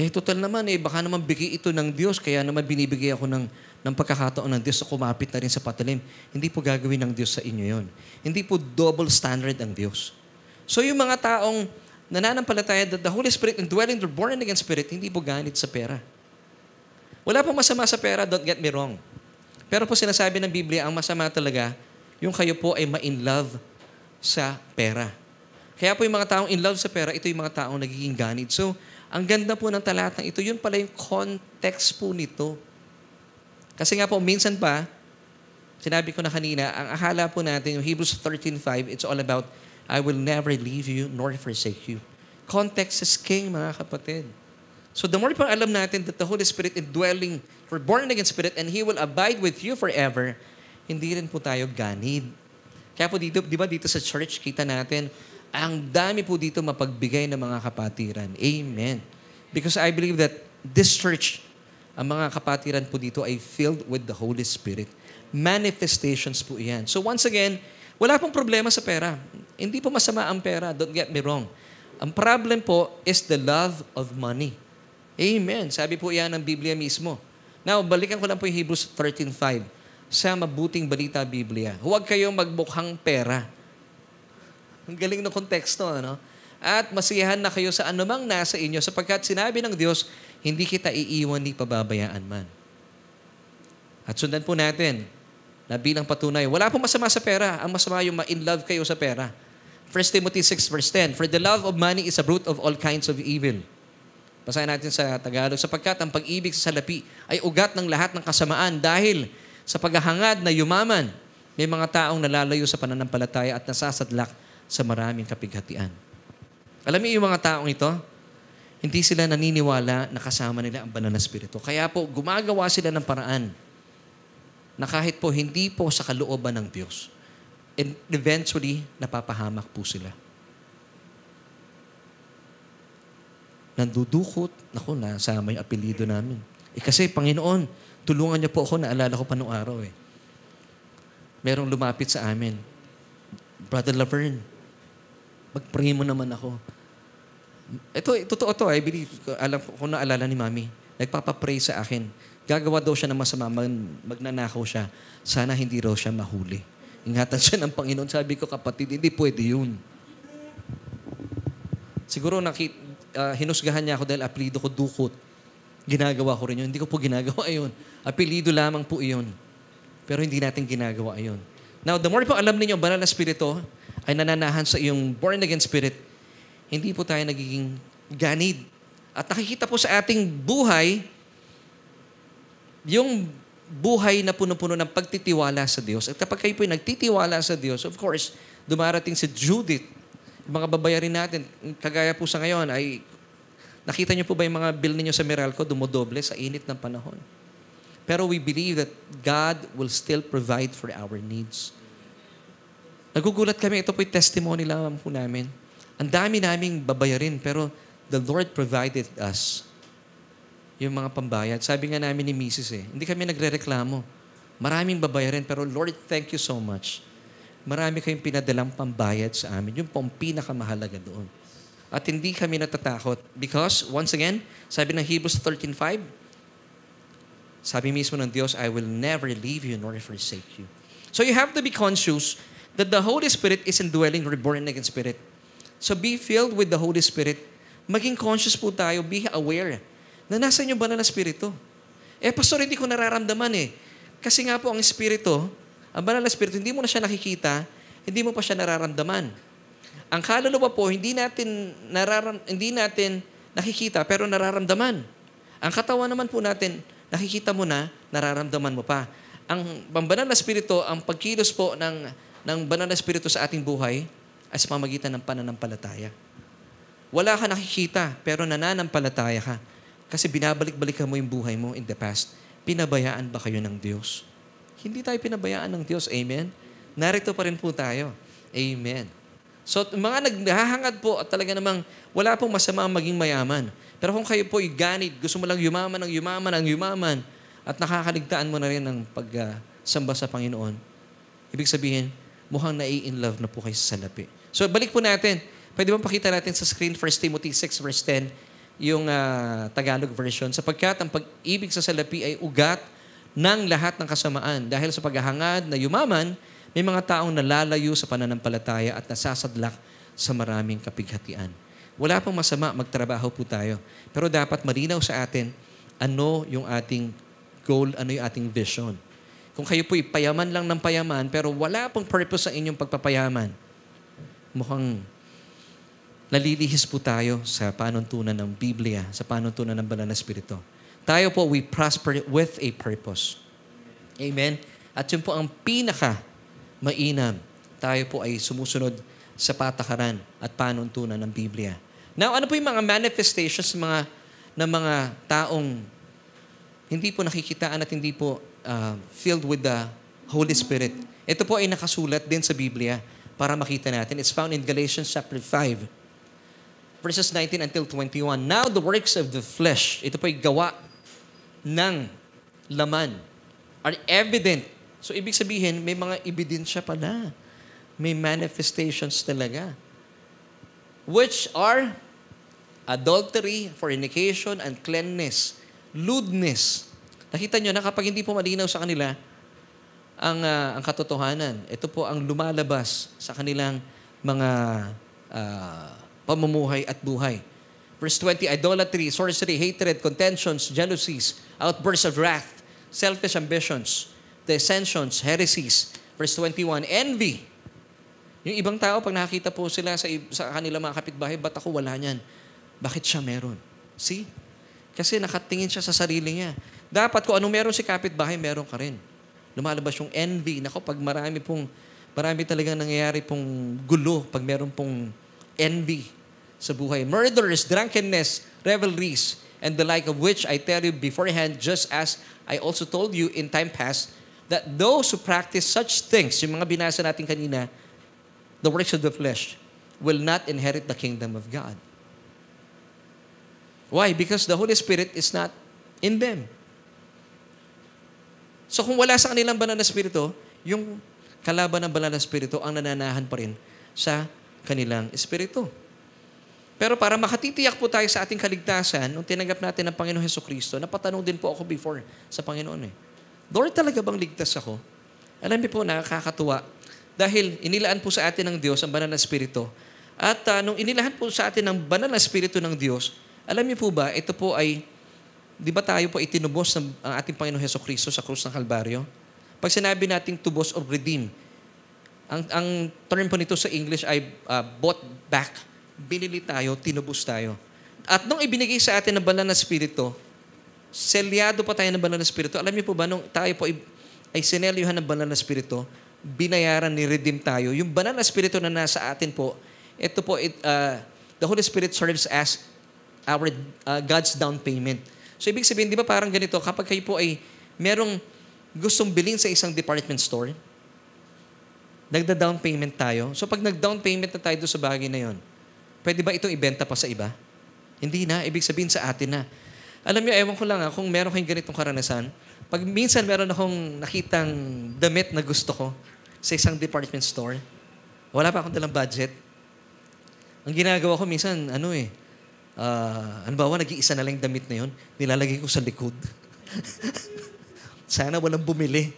Total naman baka naman bigay ito ng Diyos, kaya naman binibigay ako ng pagkakataon ng Diyos na kumapit na rin sa patalim. Hindi po gagawin ng Diyos sa inyo yon. Hindi po double standard ang Diyos. So yung mga taong nananampalataya that the Holy Spirit indwelling their born-again spirit, hindi po ganit sa pera. Wala pong masama sa pera, don't get me wrong. Pero po sinasabi ng Biblia, ang masama talaga, yung kayo po ay ma-in love sa pera. Kaya po yung mga taong in love sa pera, ito yung mga taong nagiging ganid. So, ang ganda po ng talatang ito, yun pala yung context po nito. Kasi nga po, minsan pa, sinabi ko na kanina, ang akala po natin, yung Hebrews 13:5, it's all about, I will never leave you nor forsake you. Context is king, mga kapatid. So the more pang alam natin that the Holy Spirit indwelling for born-again spirit and He will abide with you forever, hindi rin po tayo ganid. Kaya po dito, di ba dito sa church, kita natin, ang dami po dito mapagbigay ng mga kapatiran. Amen. Because I believe that this church, ang mga kapatiran po dito ay filled with the Holy Spirit. manifestations po yan. So once again, wala pong problema sa pera. Hindi po masama ang pera. Don't get me wrong. Ang problem po is the love of money. Amen. Sabi po yan ng Biblia mismo. Now, balikan ko lang po yung Hebrews 13:5. Sa mabuting balita Biblia, huwag kayong magbukhang pera. Ang galing ng konteksto, ano? At masiyahan na kayo sa anumang nasa inyo sapagkat sinabi ng Diyos, hindi kita iiwan ni pababayaan man. At sundan po natin na bilang patunay, wala pong masama sa pera. Ang masama yung ma-in love kayo sa pera. 1 Timothy 6:10, for the love of money is a root of all kinds of evil. Basahin natin sa Tagalog, sapagkat ang pag-ibig sa salapi ay ugat ng lahat ng kasamaan dahil sa paghahangad na yumaman, may mga taong nalalayo sa pananampalataya at nasasadlak sa maraming kapighatian. Alam niyo yung mga taong ito, hindi sila naniniwala na kasama nila ang banal na espiritu. Kaya po, gumagawa sila ng paraan na kahit po hindi po sa kalooban ng Diyos, and eventually, napapahamak po sila. Nandudukot, nasama yung apelido namin. Kasi, Panginoon, tulungan niyo po ako, naalala ko pa nung araw Merong lumapit sa amin, Brother Laverne, mag-pray mo naman ako. Ito, totoo to, I believe, alam ko kung naalala ni Mami, nagpapapray sa akin. Gagawa daw siya ng masama, magnanakaw siya. Sana hindi raw siya mahuli. Ingatan siya ng Panginoon. Sabi ko, kapatid, hindi pwede yun. Siguro hinusgahan niya ako dahil apelido ko Dukot. Ginagawa ko rin yun. Hindi ko po ginagawa yun. Apelido lamang po iyon. Pero hindi natin ginagawa yun. Now, the more po alam ninyo, banal na spirito ay nananahan sa iyong born-again spirit, hindi po tayo nagiging ganid. At nakikita po sa ating buhay, yung buhay na puno-puno ng pagtitiwala sa Diyos. At kapag kayo po nagtitiwala sa Diyos, of course, dumarating si Judith, yung mga babayarin natin, kagaya po sa ngayon, ay nakita niyo po ba yung mga bill ninyo sa Meralco, dumodoble sa init ng panahon. Pero we believe that God will still provide for our needs. Nagugulat kami, ito po yung testimony lang po namin. Ang dami naming babayarin, pero the Lord provided us yung mga pambayad. Sabi nga namin ni Mrs. hindi kami nagre-reklamo. Maraming babayarin, pero Lord, thank you so much. Marami kayong pinadalang pambayad sa amin. Yung pong pinakamahalaga doon. At hindi kami natatakot. Because, once again, sabi ng Hebrews 13:5, sabi mismo ng Diyos, I will never leave you nor forsake you. So you have to be conscious that the Holy Spirit is indwelling reborn again spirit. So be filled with the Holy Spirit. Maging conscious po tayo, be aware na nasa inyo banal na espiritu. Pastor, hindi ko nararamdaman Kasi nga po ang espiritu, ang banal na espiritu, hindi mo na siya nakikita, hindi mo pa siya nararamdaman. Ang kaluluwa po, hindi natin nakikita, pero nararamdaman. Ang katawan naman po natin, nakikita mo na, nararamdaman mo pa. Ang banal na espiritu, ang pagkilos po ng banal na espiritu sa ating buhay, ay sa pamagitan ng pananampalataya. Wala ka nakikita, pero nananampalataya ka. Kasi binabalik-balikan mo yung buhay mo in the past. Pinabayaan ba kayo ng Diyos? Hindi tayo pinabayaan ng Diyos. Amen? Narito pa rin po tayo. Amen. So, mga naghahangad po at talaga namang wala pong masama ang maging mayaman. Pero kung kayo po ganid, gusto mo lang yumaman, at nakakaligtaan mo na rin ng pagsamba sa Panginoon, ibig sabihin, mukhang nai-in-love na po kayo sa salapi. So, balik po natin. Pwede ba pakita natin sa screen 1 Timothy 6:10, yung Tagalog version, sapagkat ang pag-ibig sa salapi ay ugat ng lahat ng kasamaan. Dahil sa paghahangad na yumaman, may mga taong nalalayo sa pananampalataya at nasasadlak sa maraming kapighatian. Wala pong masama, magtrabaho po tayo. Pero dapat malinaw sa atin ano yung ating goal, ano yung ating vision. Kung kayo po payaman lang ng payaman, pero wala pong purpose sa inyong pagpapayaman, mukhang nalilihis po tayo sa panuntunan ng Biblia, sa panuntunan ng banal na espiritu. Tayo po, we prosper with a purpose. Amen? At yun po ang pinaka-mainam. Tayo po ay sumusunod sa patakaran at panuntunan ng Biblia. Now, ano po yung mga manifestations ng mga taong hindi po nakikitaan at hindi po filled with the Holy Spirit? Ito po ay nakasulat din sa Biblia para makita natin. It's found in Galatians chapter 5, verses 19 until 21. Now the works of the flesh, ito po ay gawa ng laman, are evident. So, ibig sabihin, may mga ebidensya pala. May manifestations talaga. Which are adultery, fornication, uncleanness, lewdness. Nakita nyo na kapag hindi po malinaw sa kanila ang katotohanan, ito po ang lumalabas sa kanilang mga pamumuhay at buhay. Verse 20, idolatry, sorcery, hatred, contentions, jealousies, outbursts of wrath, selfish ambitions, dissensions, heresies. Verse 21, envy. Yung ibang tao, pag nakakita po sila sa kanilang mga kapitbahay, ba't ako wala niyan? Bakit siya meron? See? Kasi nakatingin siya sa sarili niya. Dapat kung anong meron si kapitbahay, meron ka rin. Lumalabas yung envy. Nako, pag marami talagang nangyayari pong gulo, pag meron pong envy sa buhay. Murders, drunkenness, revelries, and the like of which I tell you beforehand, just as I also told you in time past, that those who practice such things, yung mga binasa natin kanina, the works of the flesh, will not inherit the kingdom of God. Why? Because the Holy Spirit is not in them. So kung wala sa kanilang banal na espiritu, yung kalaban ng banal na espiritu ang nananahan pa rin sa kanilang espiritu. Pero para makatitiyak po tayo sa ating kaligtasan, nung tinanggap natin ang Panginoon Hesukristo, napatanong din po ako before sa Panginoon Lord, talaga bang ligtas ako? Alam niyo po, nakakatuwa. Dahil inilaan po sa atin ng Diyos ang banal na espiritu. At nung inilahan po sa atin ang banal na espiritu ng Diyos, alam niyo po ba, ito po ay, di ba tayo po itinubos ng ating Panginoon Hesukristo sa krus ng Kalbaryo? Pag sinabi nating tubos or redeem, ang term po nito sa English ay bought back. Binili tayo, tinubos tayo. At nung ibinigay sa atin ng banal na espiritu, selyado pa tayo ng banal na espiritu. Alam niyo po ba, nung tayo po ay sinelyuhan ng banal na espiritu, binayaran ni redeem tayo. Yung banal na espiritu na nasa atin po, ito po, the Holy Spirit serves as our God's down payment. So, ibig sabihin, di ba parang ganito, kapag kayo po ay merong gustong bilhin sa isang department store, nagda-down payment tayo. So, pag nag-down payment na tayo doon sa bagay na yon, pwede ba itong ibenta pa sa iba? Hindi na. Ibig sabihin sa atin na. Alam niyo, ewan ko lang kung meron kayong ganitong karanasan, pag minsan meron akong nakitang damit na gusto ko sa isang department store, wala pa akong dalang budget. Ang ginagawa ko minsan, nag-iisa na lang yung damit na yun, nilalagay ko sa likod. Sana walang bumili.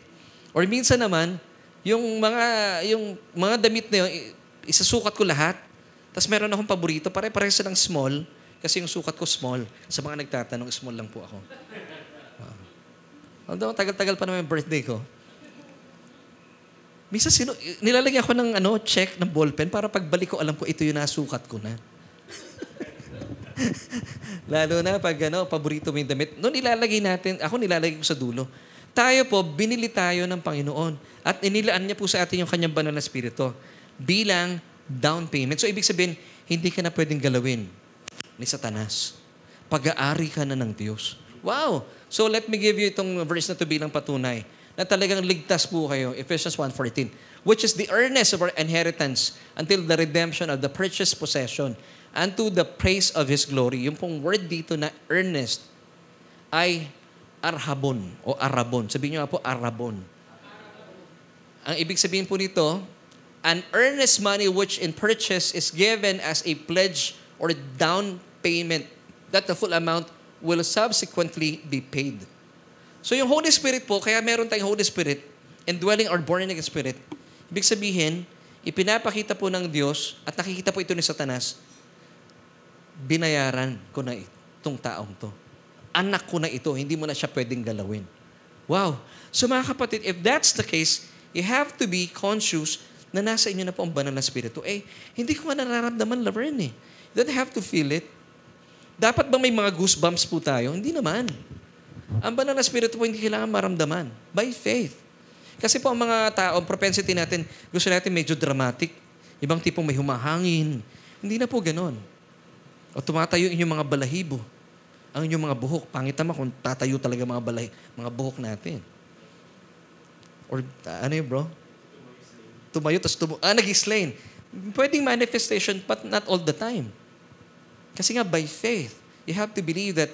Or minsan naman, yung mga damit na yun, isasukat ko lahat. Tapos meron akong paborito, pare-pareho silang small, kasi yung sukat ko small. Sa mga nagtatanong, small lang po ako. Although, tagal-tagal pa naman yung birthday ko. Minsan, nilalagyan ko ng check, ng ballpen, para pagbalik ko, alam ko, ito yung nasukat ko na. Lalo na pag paborito mo yung damit. Noon nilalagay natin, ako nilalagay ko sa dulo. Tayo po, binili tayo ng Panginoon. At inilaan niya po sa atin yung kanyang banal na espiritu bilang down payment. So, ibig sabihin, hindi ka na pwedeng galawin ni Satanas. Pag-aari ka na ng Diyos. Wow! So, let me give you itong verse na ito bilang patunay na talagang ligtas po kayo. Ephesians 1:14, which is the earnest of our inheritance until the redemption of the purchased possession unto the praise of His glory. Yung pong word dito na earnest ay arhabon o arabon. Sabihin nyo nga po, arabon. Ang ibig sabihin po nito, an earnest money which in purchase is given as a pledge or down payment that the full amount will subsequently be paid. So yung Holy Spirit po, kaya meron tayong Holy Spirit, indwelling or born again Spirit, ibig sabihin, ipinapakita po ng Diyos at nakikita po ito ni Satanas, binayaran ko na itong taong to. Anak ko na ito, hindi mo na siya pwedeng galawin. Wow! So mga kapatid, if that's the case, you have to be conscious na nasa inyo na po ang banal na espiritu. Hindi ko nga nararamdaman, Laverne. You don't have to feel it. Dapat bang may mga goosebumps po tayo? Hindi naman. Ang banal na espiritu po hindi kailangan maramdaman. By faith. Kasi po ang mga tao, propensity natin, gusto natin medyo dramatic. Ibang tipong may humahangin. Hindi na po ganon. O tumatayo inyong mga balahibo. Ang inyong mga buhok. Pangit naman kung tatayo talaga mga buhok natin. Or bro? Tumayo, tapos nag-explain. Pwedeng manifestation, but not all the time. Kasi nga, by faith, you have to believe that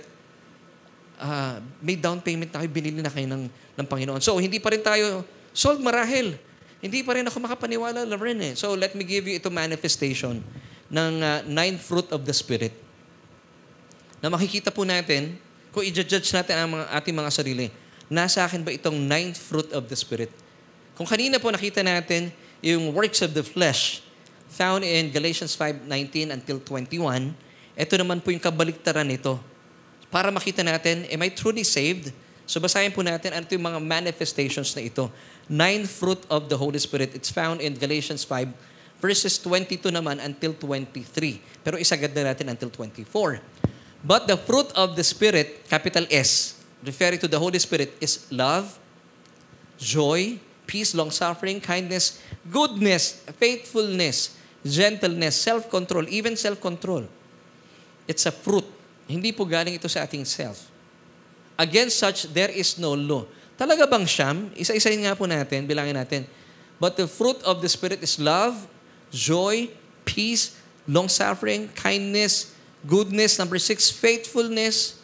may down payment tayo, binili na kayo ng Panginoon. So, hindi pa rin tayo Sold marahil. Hindi pa rin ako makapaniwala, Laverne. So let me give you ito manifestation ng 9 fruit of the Spirit. Na makikita po natin, kung i-judge natin ang ating mga sarili, nasa akin ba itong 9th fruit of the Spirit? Kung kanina po nakita natin yung works of the flesh found in Galatians 5:19 until 21, ito naman po yung kabaliktaran nito. Para makita natin, am I truly saved? So basahin po natin ano yung mga manifestations na ito. 9 fruit of the Holy Spirit. It's found in Galatians 5, verses 22 naman until 23. Pero isagad na natin until 24. But the fruit of the Spirit, capital S, referring to the Holy Spirit, is love, joy, peace, long-suffering, kindness, goodness, faithfulness, gentleness, self-control, even self-control. It's a fruit. Hindi po galing ito sa ating self. Against such, there is no law. Talaga bang siyam? Isa-isahin nga po natin, bilangin natin. But the fruit of the Spirit is love, joy, peace, long-suffering, kindness, goodness. Number 6, faithfulness.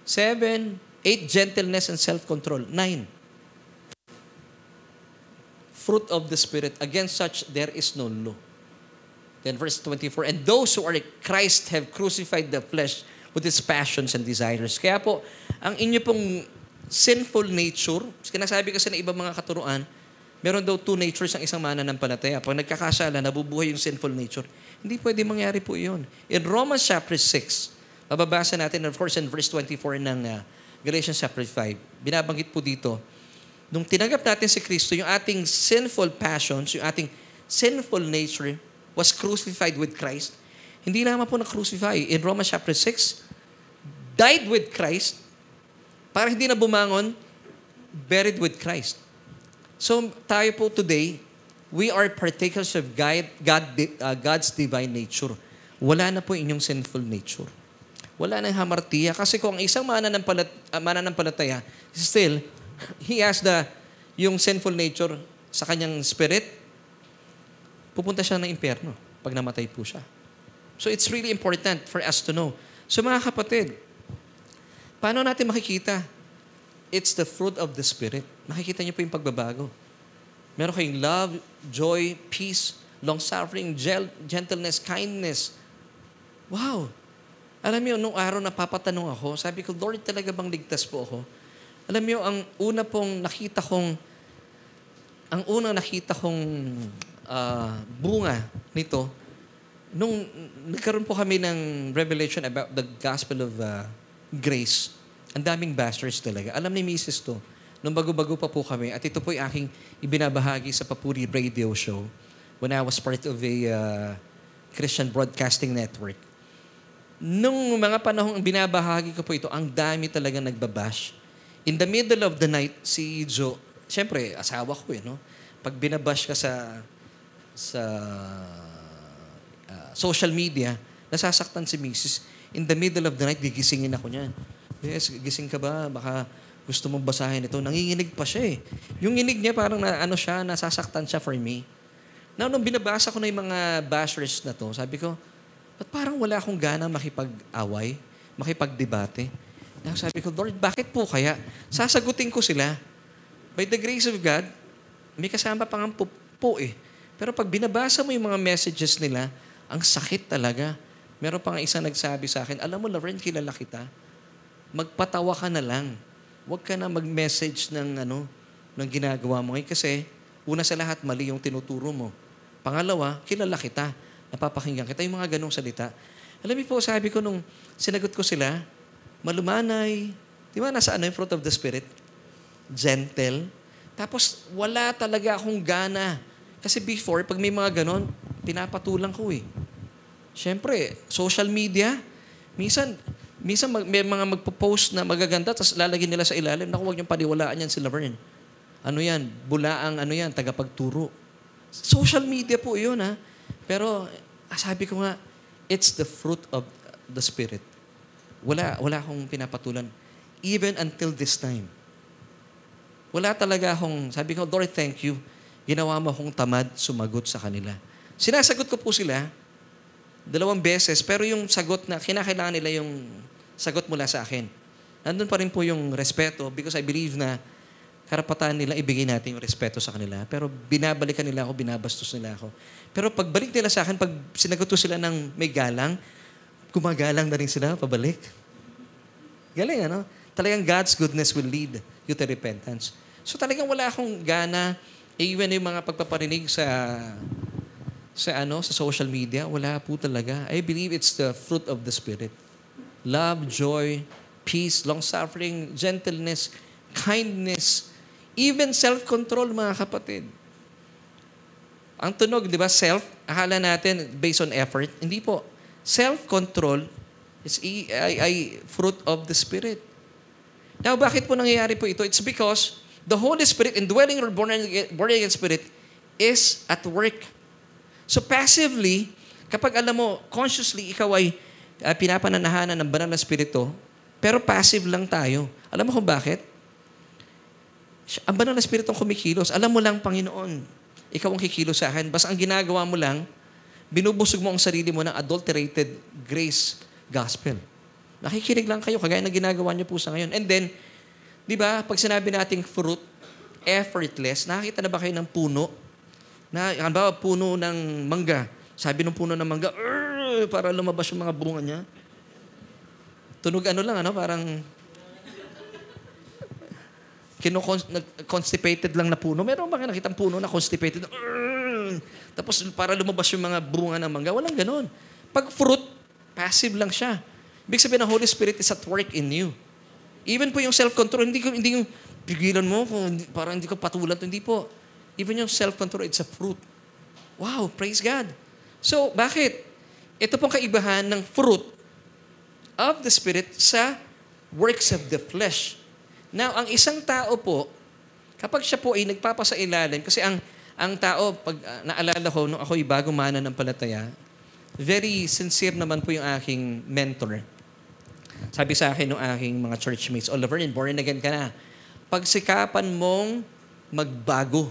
7, 8, gentleness and self-control. 9. Fruit of the Spirit. Against such, there is no law. Then verse 24, and those who are Christ have crucified the flesh with its passions and desires. Kaya po, ang inyo pong sinful nature, sinasabi kasi ng ibang mga katuruan, meron daw 2 natures ang isang mananampalataya. Pag nagkakasala, nabubuhay yung sinful nature. Hindi pwede mangyari po yun. In Romans chapter 6, mababasa natin, of course, in verse 24 ng Galatians chapter 5, binabanggit po dito, nung tinanggap natin si Kristo, yung ating sinful passions, yung ating sinful nature was crucified with Christ. Hindi naman po na-crucify. In Romans chapter 6, died with Christ, para hindi na bumangon, buried with Christ. So tayo po today, we are partakers of God's divine nature. Wala na po inyong sinful nature. Wala nang hamartiya. Kasi kung ang isang mananampalataya, still, he has yung sinful nature sa kanyang spirit, pupunta siya ng impyerno pag namatay po siya. So it's really important for us to know. So mga kapatid, paano natin makikita? It's the fruit of the Spirit. Makikita niyo po yung pagbabago. Meron kayong love, joy, peace, long-suffering, gentleness, kindness. Wow! Alam niyo, nung araw napapatanong ako, sabi ko, Lord, talaga bang ligtas po ako? Alam niyo, ang unang nakita kong bunga nito, nung nagkaroon po kami ng revelation about the gospel of grace, ang daming bashers talaga. Alam ni Mrs. to, nung bago-bago pa po kami, at ito po yung aking ibinabahagi sa Papuri Radio Show when I was part of a Christian Broadcasting Network. Nung mga panahong binabahagi ko po ito, ang dami talaga nagbabash. In the middle of the night, si Joe, siyempre, asawa ko no? Pag binabash ka sa social media, nasasaktan si Mrs. In the middle of the night, gigisingin ako niyan. Yes, gising ka ba? Baka gusto mong basahin ito. Nanginginig pa siya eh. Yung inig niya parang nasasaktan siya for me. Now, nung binabasa ko na yung mga bashers na to, sabi ko, ba't parang wala akong gana makipag-away, makipag-debate? Now, sabi ko, Lord, bakit po kaya? Sasagutin ko sila. By the grace of God, may kasama pang ang po eh. Pero pag binabasa mo yung mga messages nila, ang sakit talaga. Meron pa nga isang nagsabi sa akin, alam mo, Laverne, kilala kita. Magpatawa ka na lang. Huwag ka na mag-message ng ginagawa mo. Kasi, una sa lahat, mali yung tinuturo mo. Pangalawa, kilala kita. Napapakinggan kita. Yung mga ganong salita. Alam mo po, sabi ko nung sinagot ko sila, malumanay. Di ba, nasa yung fruit of the Spirit? Gentle. Tapos, wala talaga akong gana. Kasi before, pag may mga ganon, pinapatulang ko eh. Siyempre, social media, minsan may mga magpo-post na magaganda, tapos lalagyan nila sa ilalim, naku, huwag niyong paniwalaan yan si Laverne. Ano yan? Bulaang tagapagturo. Social media po yun, ha? Pero, sabi ko nga, it's the fruit of the Spirit. Wala akong pinapatulan. Even until this time. Wala talaga akong, sabi ko, Lord, thank you. Ginawa mo akong tamad, sumagot sa kanila. Sinasagot ko po sila, 2 beses, pero yung sagot na, kinakailangan nila yung sagot mula sa akin. Nandun pa rin po yung respeto because I believe na karapatan nila ibigay natin yung respeto sa kanila. Pero binabalikan nila ako, binabastos nila ako. Pero pagbalik nila sa akin, pag sinagot sila ng may galang, gumagalang na rin sila pabalik. Galing, ano? Talagang God's goodness will lead you to repentance. So talagang wala akong gana, even yung mga pagpaparinig sa social media, wala po talaga. I believe it's the fruit of the Spirit. Love, joy, peace, long-suffering, gentleness, kindness, even self-control, mga kapatid. Ang tunog, di ba, self, akala natin based on effort. Hindi po. Self-control is a fruit of the Spirit. Now, bakit po nangyayari po ito? It's because the Holy Spirit, indwelling or born again Spirit, is at work. So passively, kapag alam mo, consciously, ikaw ay pinapananahanan ng banal na Espiritu, pero passive lang tayo. Alam mo kung bakit? Ang banal na Espiritu ang kumikilos. Alam mo lang, Panginoon, ikaw ang kikilos sa akin. Basta ang ginagawa mo lang, binubusog mo ang sarili mo ng adulterated grace gospel. Nakikinig lang kayo, kagaya ng ginagawa niyo po sa ngayon. And then, di ba, pag sinabi nating fruit, effortless, nakakita na ba kayo ng puno? Halimbawa, puno ng mangga. Sabi ng puno ng mangga, para lumabas yung mga bunga niya. Tunog parang constipated lang na puno. Meron ba nakitang puno na constipated? Tapos para lumabas yung mga bunga ng mangga. Walang ganon. Pag fruit, passive lang siya. Ibig sabihin ng Holy Spirit is at work in you. Even po yung self-control, hindi yung pigilan mo, parang hindi ko patulan. Hindi po. Even yung self-control, it's a fruit. Wow, praise God. So, bakit? Ito pong kaibahan ng fruit of the Spirit sa works of the flesh. Now, ang isang tao po, kapag siya po ay nagpapasailalim, kasi ang tao, pag naalala ko, nung ako'y bagong mananampalataya, very sincere naman po yung aking mentor. Sabi sa akin ng aking mga churchmates, Oliver, born again ka na. Pagsikapan mong magbago.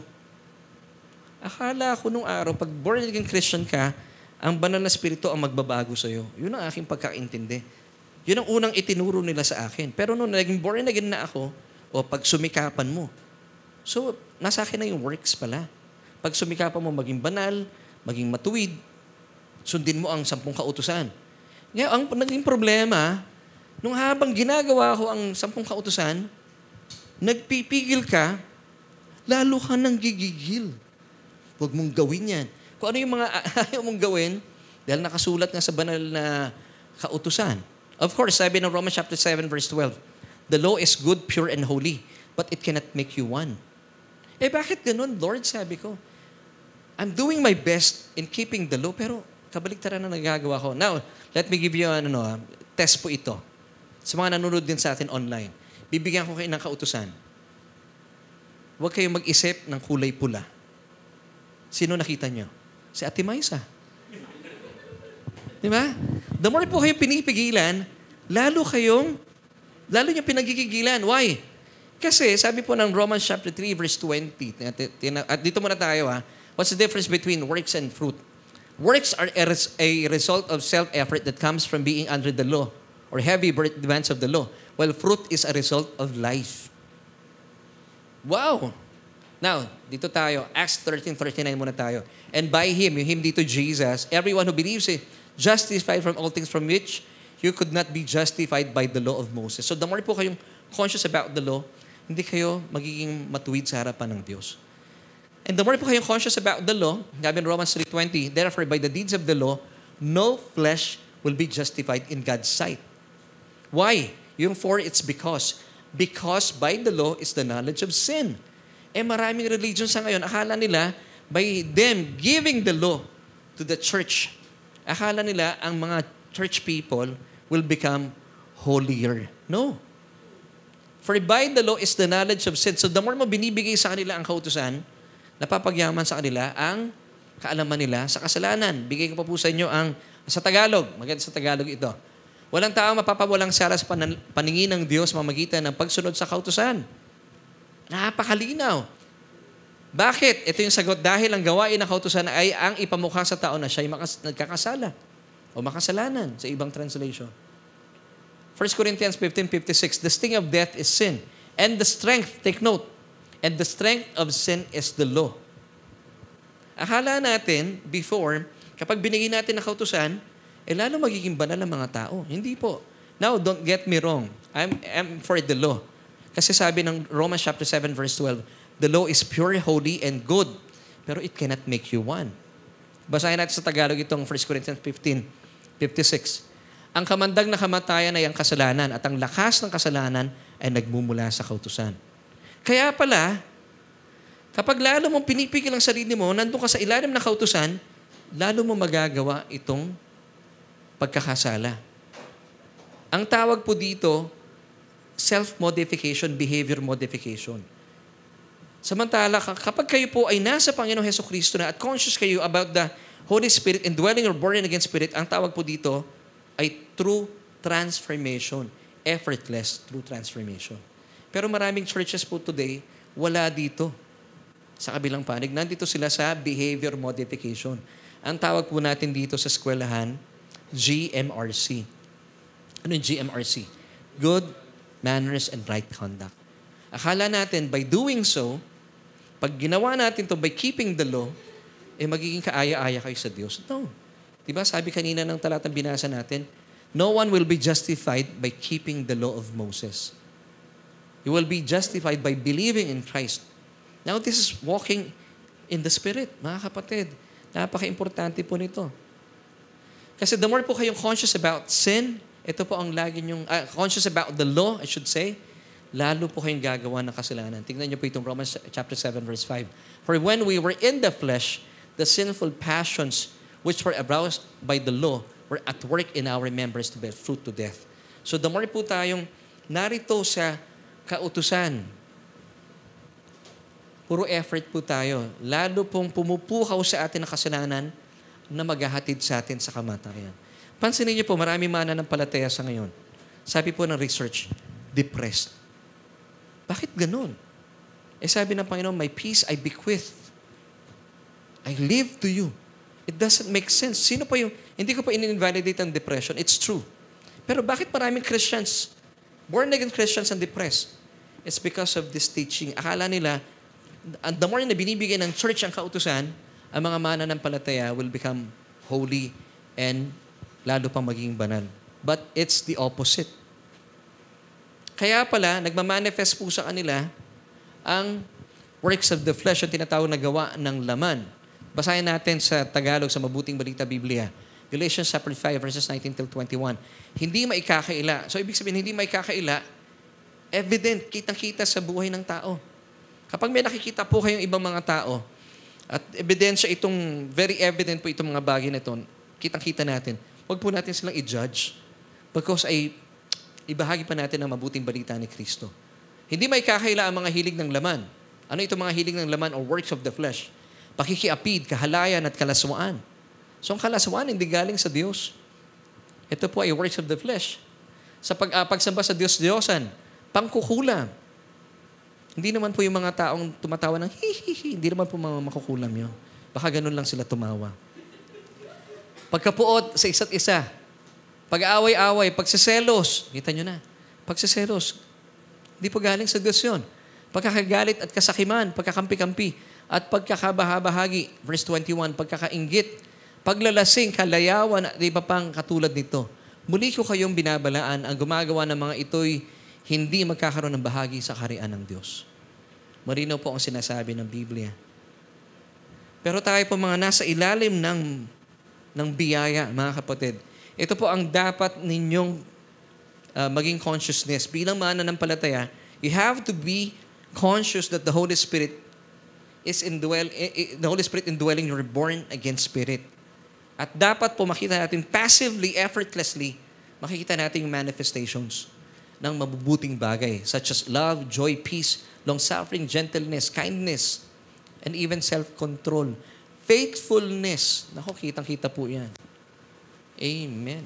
Akala ko nung araw, pag born again Christian ka, ang banal na Espiritu ang magbabago sa'yo. Yun ang aking pagkaintindi. Yun ang unang itinuro nila sa akin. Pero nung naging born again na ako, pag sumikapan mo. So, nasa akin na yung works pala. Pag sumikapan mo maging banal, maging matuwid, sundin mo ang 10 kautusan. Ngayon, ang naging problema, nung habang ginagawa ko ang 10 kautusan, nagpipigil ka, lalo ka nang gigigil. Huwag mong gawin yan. Kung ano yung mga ayaw mong gawin, dahil nakasulat nga sa banal na kautusan. Of course, sabi ng Romans chapter 7, verse 12, the law is good, pure, and holy, but it cannot make you one. Bakit ganun, Lord? Sabi ko, I'm doing my best in keeping the law, pero kabaligtaran na nagagawa ko. Now, let me give you test po ito. Sa mga nanonood din sa atin online, bibigyan ko kayo ng kautusan. Huwag kayong mag-isip ng kulay pula. Sino nakita nyo? Si Ate Maisa. Di ba? The more po kayong pinipigilan, lalo nyo pinagigigilan. Why? Kasi sabi po ng Romans chapter 3 verse 20, at dito muna tayo what's the difference between works and fruit? Works are a result of self-effort that comes from being under the law or heavy demands of the law, while fruit is a result of life. Wow! Now, dito tayo, Acts 13:39 muna tayo. And by Him, yung Him dito Jesus, everyone who believes it, justified from all things from which you could not be justified by the law of Moses. So the more po kayong conscious about the law, hindi kayo magiging matuwid sa harapan ng Diyos. And the more po kayong conscious about the law, sabi in Romans 3:20, therefore by the deeds of the law, no flesh will be justified in God's sight. Why? Yung for, it's because. Because by the law is the knowledge of sin. Maraming religion sa ngayon, akala nila, by them giving the law to the church, akala nila ang mga church people will become holier. No. For by the law is the knowledge of sin. So the more mo binibigay sa kanila ang kautusan, napapagyaman sa kanila ang kaalaman nila sa kasalanan. Bigay ko pa po sa inyo sa Tagalog. Maganda sa Tagalog ito. Walang tao mapapawalang sala sa paningin ng Diyos mamagitan ng pagsunod sa kautusan. Napakalinaw. Bakit? Ito yung sagot. Dahil ang gawain ng kautusan ay ang ipamukha sa tao na siya ay nagkakasala o makasalanan sa ibang translation. 1 Corinthians 15:56, the sting of death is sin. And the strength, take note, And the strength of sin is the law. Akala natin, before, kapag binigay natin ng kautusan, lalo magiging banal ang mga tao. Hindi po. Now, don't get me wrong. I'm for the law. Kasi sabi ng Romans chapter 7, verse 12, the law is pure, holy, and good. Pero it cannot make you one. Basahin natin sa Tagalog itong 1 Corinthians 15:56. Ang kamandag na kamatayan ay ang kasalanan at ang lakas ng kasalanan ay nagmumula sa kautusan. Kaya pala, kapag lalo mong pinipigil ang sarili mo, nandun ka sa ilalim ng kautusan, lalo mo magagawa itong pagkakasala. Ang tawag po dito, self-modification, behavior modification. Samantala, kapag kayo po ay nasa Panginoong Hesukristo na at conscious kayo about the Holy Spirit indwelling or born-again spirit, ang tawag po dito ay true transformation. Effortless true transformation. Pero maraming churches po today, wala dito. Sa kabilang panig, nandito sila sa behavior modification. Ang tawag po natin dito sa eskwelahan, GMRC. Ano yung GMRC? Good Manners and Right Conduct. Akala natin, by doing so, pag ginawa natin to by keeping the law, magiging kaaya-aya kayo sa Diyos. No. Diba sabi kanina ng talatang binasa natin, no one will be justified by keeping the law of Moses. You will be justified by believing in Christ. Now, this is walking in the Spirit, mga kapatid. Napaka-importante po nito. Kasi the more po kayong conscious about sin, ito po ang lagi nyong, conscious about the law, I should say, lalo po kayong gagawa ng kasalanan. Tingnan niyo po itong Romans chapter 7, verse 5. For when we were in the flesh, the sinful passions which were aroused by the law were at work in our members to bear fruit to death. So the more po tayong narito sa kautusan, puro effort po tayo. Lalo pong pumupukaw sa atin ang kasalanan na maghahatid sa atin sa kamatayan. Pansinin niyo po, marami mananampalataya sa ngayon. Sabi po ng research, depressed. Bakit ganun? Sabi ng Panginoon, my peace I bequeath. I live to you. It doesn't make sense. Sino pa yung, hindi ko pa in-invalidate ang depression. It's true. Pero bakit maraming Christians, born-again Christians ang depressed? It's because of this teaching. Akala nila, the more na binibigay ng church ang kautusan, ang mga mananampalataya will become holy and lalo pang magiging banal. But it's the opposite. Kaya pala, nagmamanifest po sa kanila ang works of the flesh, ang tinatawag na gawa ng laman. Basahin natin sa Tagalog, sa Mabuting Balita Biblia. Galatians chapter 5, verses 19 till 21. Hindi maikakaila. So, ibig sabihin, hindi maikakaila, evident, kitang-kita sa buhay ng tao. Kapag may nakikita po kayong ibang mga tao, at ebidensya itong, very evident po itong mga bagay na ito, kitang-kita natin, huwag po natin silang i-judge because ay ibahagi pa natin ang mabuting balita ni Kristo. Hindi maikakaila ang mga hilig ng laman. Ano itong mga hilig ng laman or works of the flesh? Pakikiapid, kahalayan at kalaswaan. So ang kalaswaan hindi galing sa Diyos. Ito po ay works of the flesh. Sa pagsamba sa Diyos-Diyosan, pangkukulam. Hindi naman po yung mga taong tumatawa ng hihihi. Hindi naman po mga makukulam yun. Baka ganun lang sila tumawa. Pagkapuot sa isa't isa. Pag-aaway-away, pagsiselos. Kita nyo na. Pagsiselos. Hindi po galing sa Diyos yun. Pagkakagalit at kasakiman, pagkakampi-kampi, at pagkakabahabahagi. Verse 21, pagkakainggit, paglalasing, kalayawan, at iba pang katulad nito. Muli ko kayong binabalaan, ang gumagawa ng mga ito'y hindi magkakaroon ng bahagi sa kaharian ng Diyos. Marinaw po ang sinasabi ng Biblia. Pero tayo po mga nasa ilalim ng biyaya, mga kapatid. Ito po ang dapat ninyong maging consciousness. Bilang mananampalataya, you have to be conscious that the Holy Spirit indwelling your born-again spirit. At dapat po makita natin passively, effortlessly, makikita natin yung manifestations ng mabubuting bagay such as love, joy, peace, long-suffering, gentleness, kindness, and even self-control. Faithfulness. Naku, kitang-kita po yan. Amen.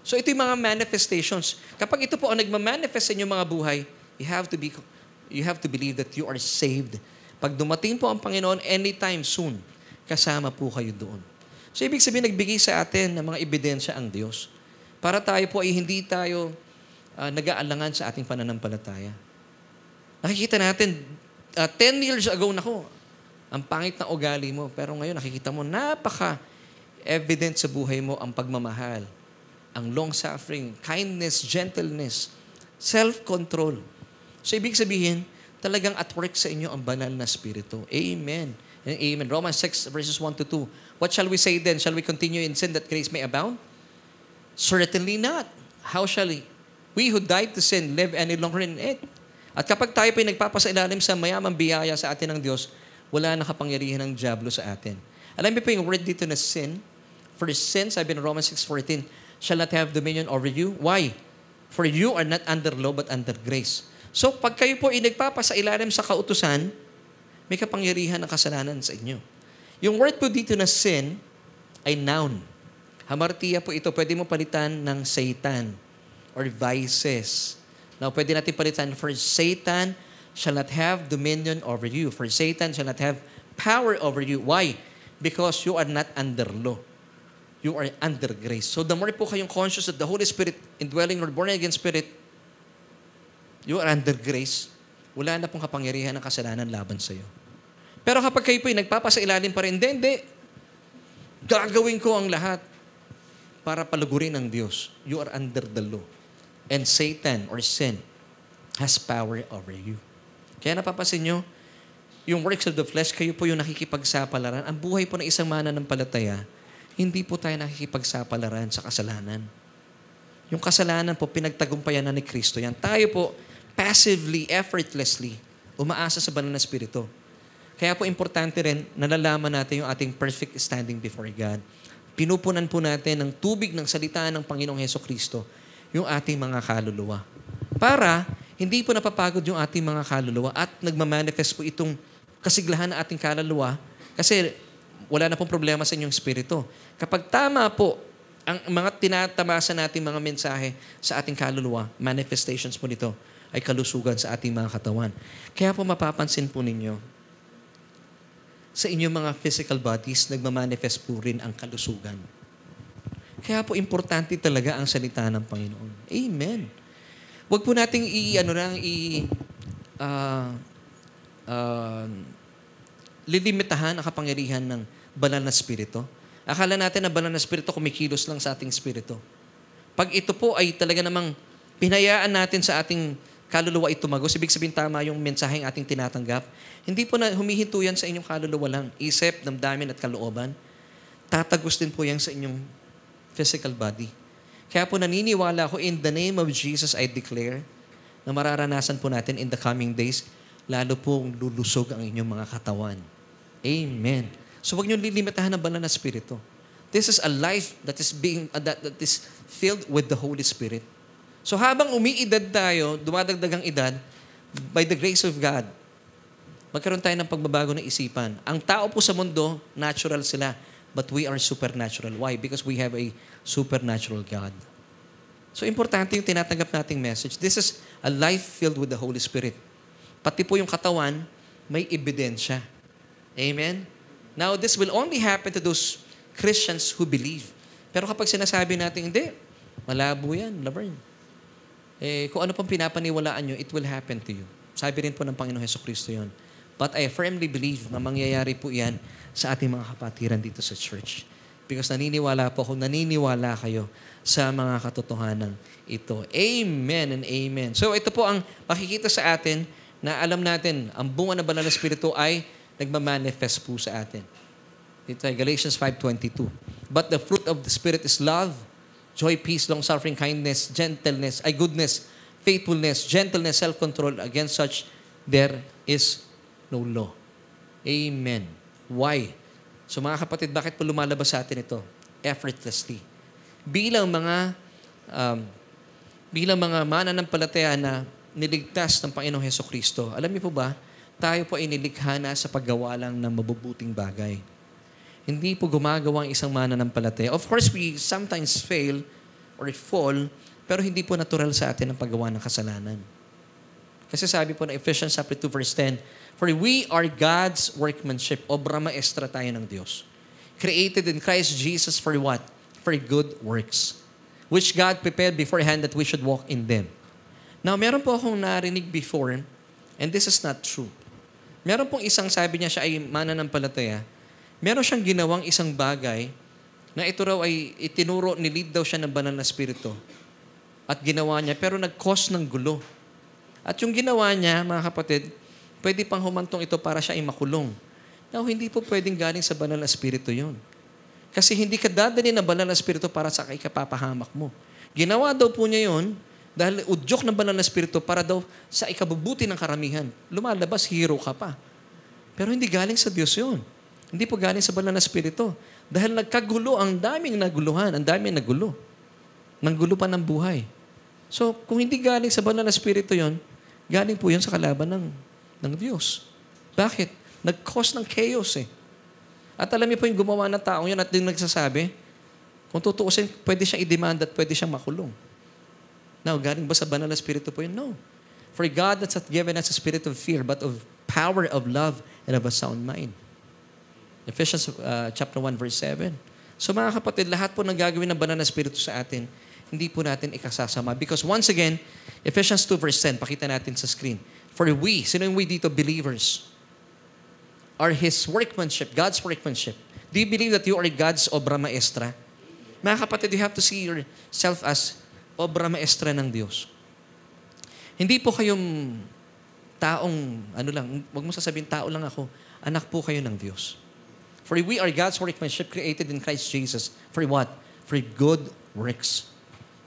So ito yung mga manifestations. Kapag ito po ang nagmamanifest sa inyong mga buhay, you have to believe that you are saved. Pag dumating po ang Panginoon anytime soon, kasama po kayo doon. So ibig sabihin, nagbigay sa atin ng mga ebidensya ang Diyos para tayo po ay hindi tayo nag-aalangan sa ating pananampalataya. Nakikita natin, 10 years ago, nako, ang pangit na ugali mo. Pero ngayon, nakikita mo, napaka-evident sa buhay mo ang pagmamahal, ang long-suffering, kindness, gentleness, self-control. So, ibig sabihin, talagang at work sa inyo ang banal na Espiritu. Amen. And amen. Romans 6 verses 1 to 2. What shall we say then? Shall we continue in sin that grace may abound? Certainly not. How shall we who died to sin live any longer in it? At kapag tayo po'y nagpapasailalim sa mayamang biyaya sa atin ng Diyos, wala na kapangyarihan ng diablo sa atin. Alam mo po yung word dito na sin? For sin, sabi in Romans 6:14, shall not have dominion over you. Why? For you are not under law but under grace. So, pag kayo po ay nagpapasailalim sa kautusan, may kapangyarihan ng kasalanan sa inyo. Yung word po dito na sin ay noun. Hamartiya po ito. Pwede mo palitan ng Satan or vices. Now, pwede natin palitan, for Satan shall not have dominion over you. For Satan shall not have power over you. Why? Because you are not under law. You are under grace. So, the more po kayong conscious that the Holy Spirit indwelling or born-again Spirit, you are under grace, wala na pong kapangyarihan ng kasalanan laban sa iyo. Pero kapag kayo po ay nagpapasailalim pa rin, hindi. Gagawin ko ang lahat para palugurin ng Diyos. You are under the law. And Satan or sin has power over you. Kaya napapasin nyo, yung works of the flesh, kayo po yung nakikipagsapalaran. Ang buhay po ng isang mananampalataya, hindi po tayo nakikipagsapalaran sa kasalanan. Yung kasalanan po, pinagtagumpayan na ni Kristo yan. Tayo po, passively, effortlessly, umaasa sa banal na Espiritu. Kaya po importante rin, nalalaman natin yung ating perfect standing before God. Pinupunan po natin ng tubig ng salita ng Panginoong Hesukristo yung ating mga kaluluwa. Para hindi po napapagod yung ating mga kaluluwa at nagmamanifest po itong kasiglahan ng ating kaluluwa kasi wala na pong problema sa inyong espiritu. Kapag tama po ang mga tinatamasa nating mga mensahe sa ating kaluluwa, manifestations po nito ay kalusugan sa ating mga katawan. Kaya po mapapansin po ninyo, sa inyong mga physical bodies, nagmamanifest po rin ang kalusugan. Kaya po importante talaga ang salita ng Panginoon. Amen. Huwag po nating lilimitahan ang kapangyarihan ng banal na Espiritu. Akala natin na banal na Espiritu kumikilos lang sa ating Espiritu. Pag ito po ay talaga namang pinayaan natin sa ating kaluluwa itumagos, ibig sabihin tama yung mensaheng ating tinatanggap, hindi po na humihinto yan sa inyong kaluluwa lang, isip, damdamin at kalooban. Tatagos din po yan sa inyong physical body. Kaya po naniniwala ko, in the name of Jesus, I declare na mararanasan po natin in the coming days, lalo pong lulusog ang inyong mga katawan. Amen. So huwag niyo lilimitahan ng banal na Espiritu. This is a life that is filled with the Holy Spirit. So habang umiidad tayo, dumadagdag ang edad, by the grace of God, magkaroon tayo ng pagbabago ng isipan. Ang tao po sa mundo, natural sila, but we are supernatural. Why? Because we have a supernatural God. So importante yung tinatanggap nating message. This is a life filled with the Holy Spirit. Pati po yung katawan, may ebidensya. Amen? Now, this will only happen to those Christians who believe. Pero kapag sinasabi natin, hindi, malabo yan, Laverne. Kung ano pong pinapaniwalaan nyo, it will happen to you. Sabi rin po ng Panginoong Hesukristo yun. But I firmly believe na mangyayari po yan sa ating mga kapatiran dito sa church. Because naniniwala po ako, naniniwala kayo sa mga katotohanan ito. Amen and amen. So ito po ang makikita sa atin na alam natin, ang bunga ng banal na Espiritu ay nagmamanifest po sa atin. Ito ay Galatians 5:22. But the fruit of the Spirit is love, joy, peace, long-suffering, kindness, gentleness, goodness, faithfulness, gentleness, self-control. Against such, there is no law. Amen. Why? So mga kapatid, bakit po lumalabas sa atin ito? Effortlessly. Bilang mga mananampalataya na niligtas ng Panginoong Hesukristo, alam niyo po ba, tayo po ay nilikha na sa paggawa lang ng mabubuting bagay. Hindi po gumagawa ang isang mananampalataya. Of course, we sometimes fail or fall, pero hindi po natural sa atin ang paggawa ng kasalanan. Kasi sabi po ng Ephesians 2 verse 10, for we are God's workmanship. Obra maestra tayo ng Diyos. Created in Christ Jesus for what? For good works, which God prepared beforehand that we should walk in them. Now, meron po akong narinig before, and this is not true. Meron pong isang, sabi niya, siya ay mananampalataya. Meron siyang ginawang isang bagay na ito raw ay itinuro, nilid daw siya ng banal na spirito. At ginawa niya, pero nag-cause ng gulo. At yung ginawa niya, mga kapatid, pwede pang humantong ito para siya ay makulong. Now, hindi po pwedeng galing sa banal na spirito yun. Kasi hindi ka dadali na banal na spirito para sa ikapapahamak mo. Ginawa daw po niya yun dahil udyok ng banal na spirito para daw sa ikabubuti ng karamihan. Lumalabas, hero ka pa. Pero hindi galing sa Diyos yun. Hindi po galing sa banal na spirito. Dahil nagkagulo, ang daming naguluhan, ang daming nagulo. Nanggulo pa ng buhay. So, kung hindi galing sa banal na spirito yun, galing po yun sa kalaban ng Diyos. Bakit? Nag-cause ng chaos eh. At alam niyo po yung gumawa ng taong yun at din nagsasabi, kung tutuusin, pwede siyang i-demand at pwede siyang makulong. Now, galing ba sa banal na spirito po yun? No. For God has not given us a spirit of fear, but of power, of love, and of a sound mind. Ephesians chapter 1, verse 7. So mga kapatid, lahat po ng gagawin ng banal na spirito sa atin, hindi po natin ikasasama. Because once again, Ephesians 2, verse 10, pakita natin sa screen. For we, sino yung we dito? Believers, are His workmanship, God's workmanship. Do you believe that you are God's obra maestra? Mga kapatid, you have to see yourself as obra maestra ng Diyos. Hindi po kayong taong, wag mo sasabihin, tao lang ako. Anak po kayo ng Diyos. For we are God's workmanship created in Christ Jesus. For what? For good works.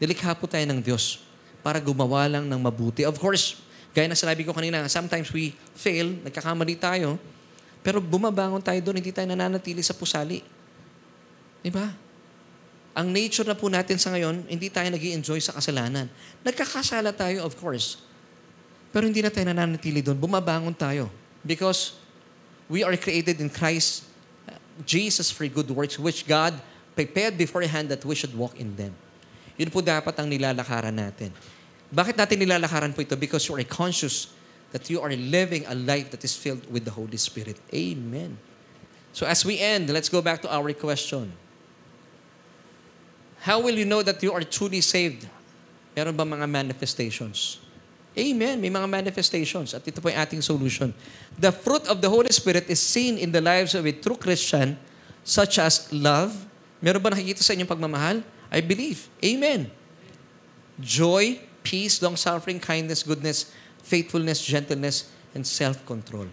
Nilikha po tayo ng Diyos para gumawa lang ng mabuti. Of course, gaya na sinabi ko kanina, sometimes we fail, nagkakamali tayo, pero bumabangon tayo doon, hindi tayo nananatili sa pusali. Diba? Ang nature na po natin sa ngayon, hindi tayo nag-i-enjoy sa kasalanan. Nagkakasala tayo, of course. Pero hindi na tayo nananatili doon. Bumabangon tayo. Because we are created in Christ Jesus for good works, which God prepared beforehand that we should walk in them. Yun po dapat ang nilalakaran natin. Bakit natin nilalakaran po ito? Because you are conscious that you are living a life that is filled with the Holy Spirit. Amen. So as we end, let's go back to our question. How will you know that you are truly saved? Meron ba mga manifestations? Amen. May mga manifestations. At ito po yung ating solution. The fruit of the Holy Spirit is seen in the lives of a true Christian, such as love. Meron ba nakikita sa inyong pagmamahal? I believe. Amen. Joy, peace, long-suffering, kindness, goodness, faithfulness, gentleness, and self-control.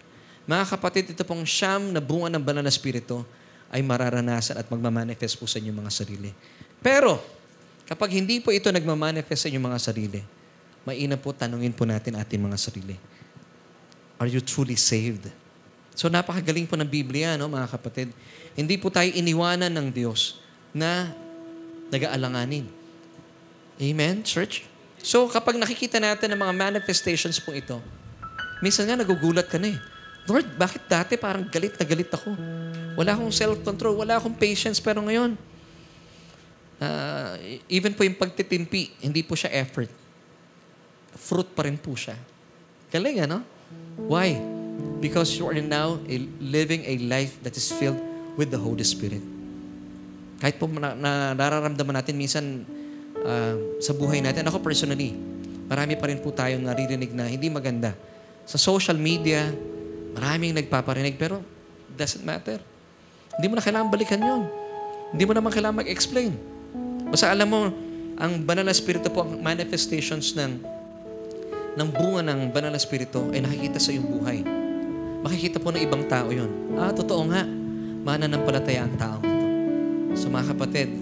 Mga kapatid, ito pong siyam na bunga ng banal na spirito ay mararanasan at magmamanifest po sa inyong mga sarili. Pero, kapag hindi po ito nagmamanifest sa inyong mga sarili, mainam po tanungin po natin ating mga sarili. Are you truly saved? So napakagaling po ng Biblia, no, mga kapatid. Hindi po tayo iniwanan ng Diyos na nag-aalanganin. Amen, church? So kapag nakikita natin ang mga manifestations po ito, minsan nga nagugulat ka na eh. Lord, bakit dati parang galit na galit ako? Wala akong self-control, wala akong patience, pero ngayon, even po yung pagtitimpi, hindi po siya effort. Fruit pa rin po siya. Galing, ano? Why? Because you are now living a life that is filled with the Holy Spirit. Kahit po nararamdaman natin minsan sa buhay natin, ako personally, marami pa rin po tayong naririnig na hindi maganda. Sa social media, maraming nagpaparinig, pero doesn't matter. Hindi mo na kailangan balikan yun. Hindi mo naman kailangan mag-explain. Basta alam mo, ang banal na spirito po, ang manifestations ng bunga ng banal na spirito ay nakikita sa iyong buhay. Makikita po ng ibang tao yun. Totoo nga. Mananampalataya ang tao. So mga kapatid,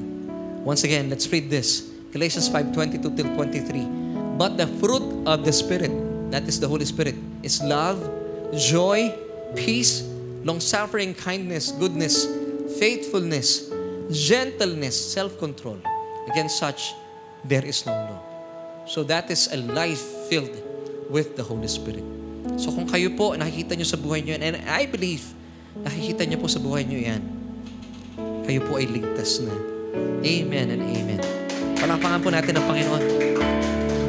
once again, let's read this. Galatians 5:22-23. But the fruit of the Spirit, that is the Holy Spirit, is love, joy, peace, long-suffering, kindness, goodness, faithfulness, gentleness, self-control. Against such, there is no law. So that is a life filled with the Holy Spirit. So kung kayo po, nakikita nyo sa buhay nyo yan, and I believe, nakikita nyo po sa buhay nyo yan, kayo po ay ligtas na. Amen and amen. Palakpakan po natin ang Panginoon.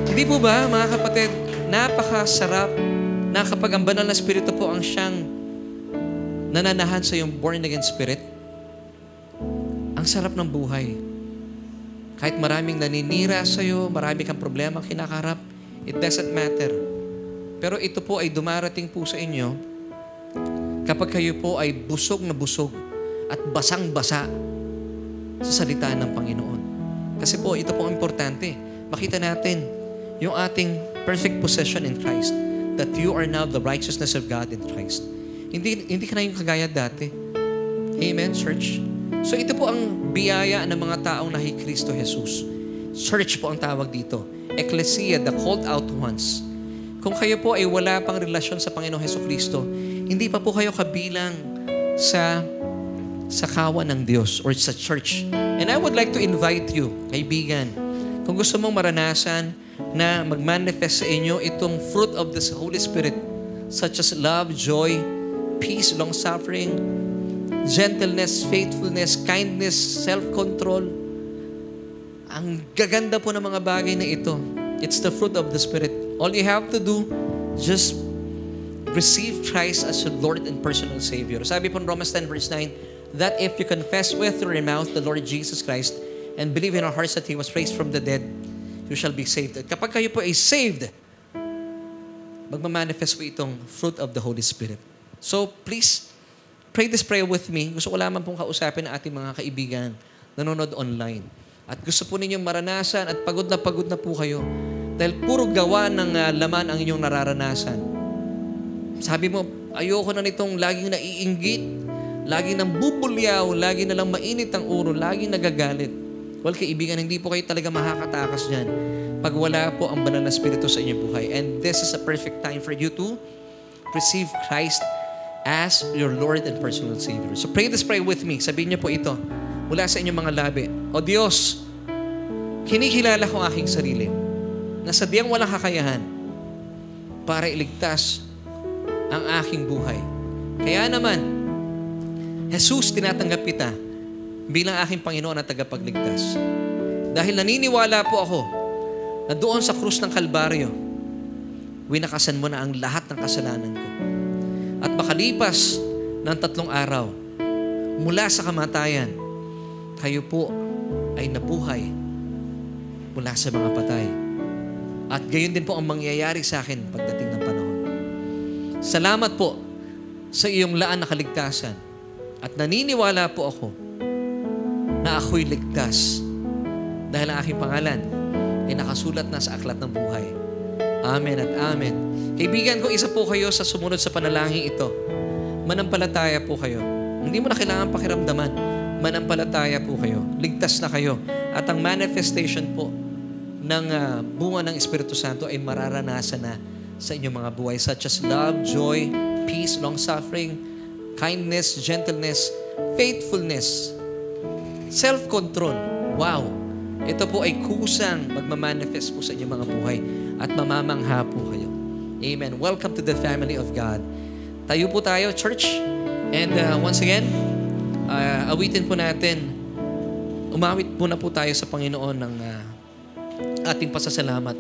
Hindi po ba, mga kapatid, napakasarap na kapag ang banal na spirito po ang siyang nananahan sa iyong born-again spirit, ang sarap ng buhay. Kahit maraming naninira sa iyo, marami kang problema kinakaharap, it doesn't matter. Pero ito po ay dumarating po sa inyo kapag kayo po ay busog na busog at basang-basa sa salita ng Panginoon. Kasi po, ito po ang importante. Makita natin yung ating perfect possession in Christ, that you are now the righteousness of God in Christ. Hindi ka na yung kagaya dati. Amen, church? So ito po ang biyaya ng mga taong nahi Kristo Jesus. Church po ang tawag dito. Ecclesia, the called out ones. Kung kayo po ay wala pang relasyon sa Panginoong Jesucristo, hindi pa po kayo kabilang sa kawan ng Diyos or sa church. And I would like to invite you, kaibigan, kung gusto mong maranasan na mag-manifest sa inyo itong fruit of the Holy Spirit, such as love, joy, peace, long-suffering, gentleness, faithfulness, kindness, self-control. Ang gaganda po ng mga bagay na ito. It's the fruit of the Spirit. All you have to do, just receive Christ as your Lord and personal Savior. Sabi po in Romans 10 verse 9, that if you confess with your mouth the Lord Jesus Christ and believe in our hearts that He was raised from the dead, you shall be saved. At kapag kayo po ay saved, magmamanifest po itong fruit of the Holy Spirit. So please, pray this prayer with me. Gusto ko lamang pong kausapin ang ating mga kaibigan nanonood online. At gusto po ninyong maranasan at pagod na po kayo dahil puro gawa ng laman ang inyong nararanasan. Sabi mo, ayoko na nitong laging naiinggit, laging nang bubulyaw, laging na lang mainit ang ulo, laging nagagalit. Well, kaibigan, hindi po kayo talaga makakatakas dyan pag wala po ang banal na Espiritu sa inyong buhay. And this is a perfect time for you to receive Christ as your Lord and personal Savior. So pray this prayer with me. Sabihin niyo po ito mula sa inyong mga labi. O Diyos, kinikilala ko ang aking sarili na sadyang walang kakayahan para iligtas ang aking buhay. Kaya naman, Jesus, tinatanggap kita bilang aking Panginoon at tagapagligtas. Dahil naniniwala po ako na doon sa krus ng Kalbaryo, winakasan mo na ang lahat ng kasalanan ko. At makalipas ng 3 araw, mula sa kamatayan, kayo po ay nabuhay mula sa mga patay. At gayon din po ang mangyayari sa akin pagdating ng panahon. Salamat po sa iyong laan na kaligtasan. At naniniwala po ako na ako'y ligtas dahil ang aking pangalan ay nakasulat na sa aklat ng buhay. Amen at amen. Kaibigan ko, isa po kayo sa sumunod sa panalangin ito. Manampalataya po kayo. Hindi mo na kailangan pakiramdaman. Manampalataya po kayo. Ligtas na kayo. At ang manifestation po ng bunga ng Espiritu Santo ay mararanasan na sa inyong mga buhay, such as love, joy, peace, long-suffering, kindness, gentleness, faithfulness, self-control. Wow! Ito po ay kusang magmamanifest po sa inyong mga buhay at mamamangha po kayo. Amen. Welcome to the family of God. Tayo po tayo, church. And once again, awitin po natin. Umawit po na po tayo sa Panginoon ng ating pasasalamat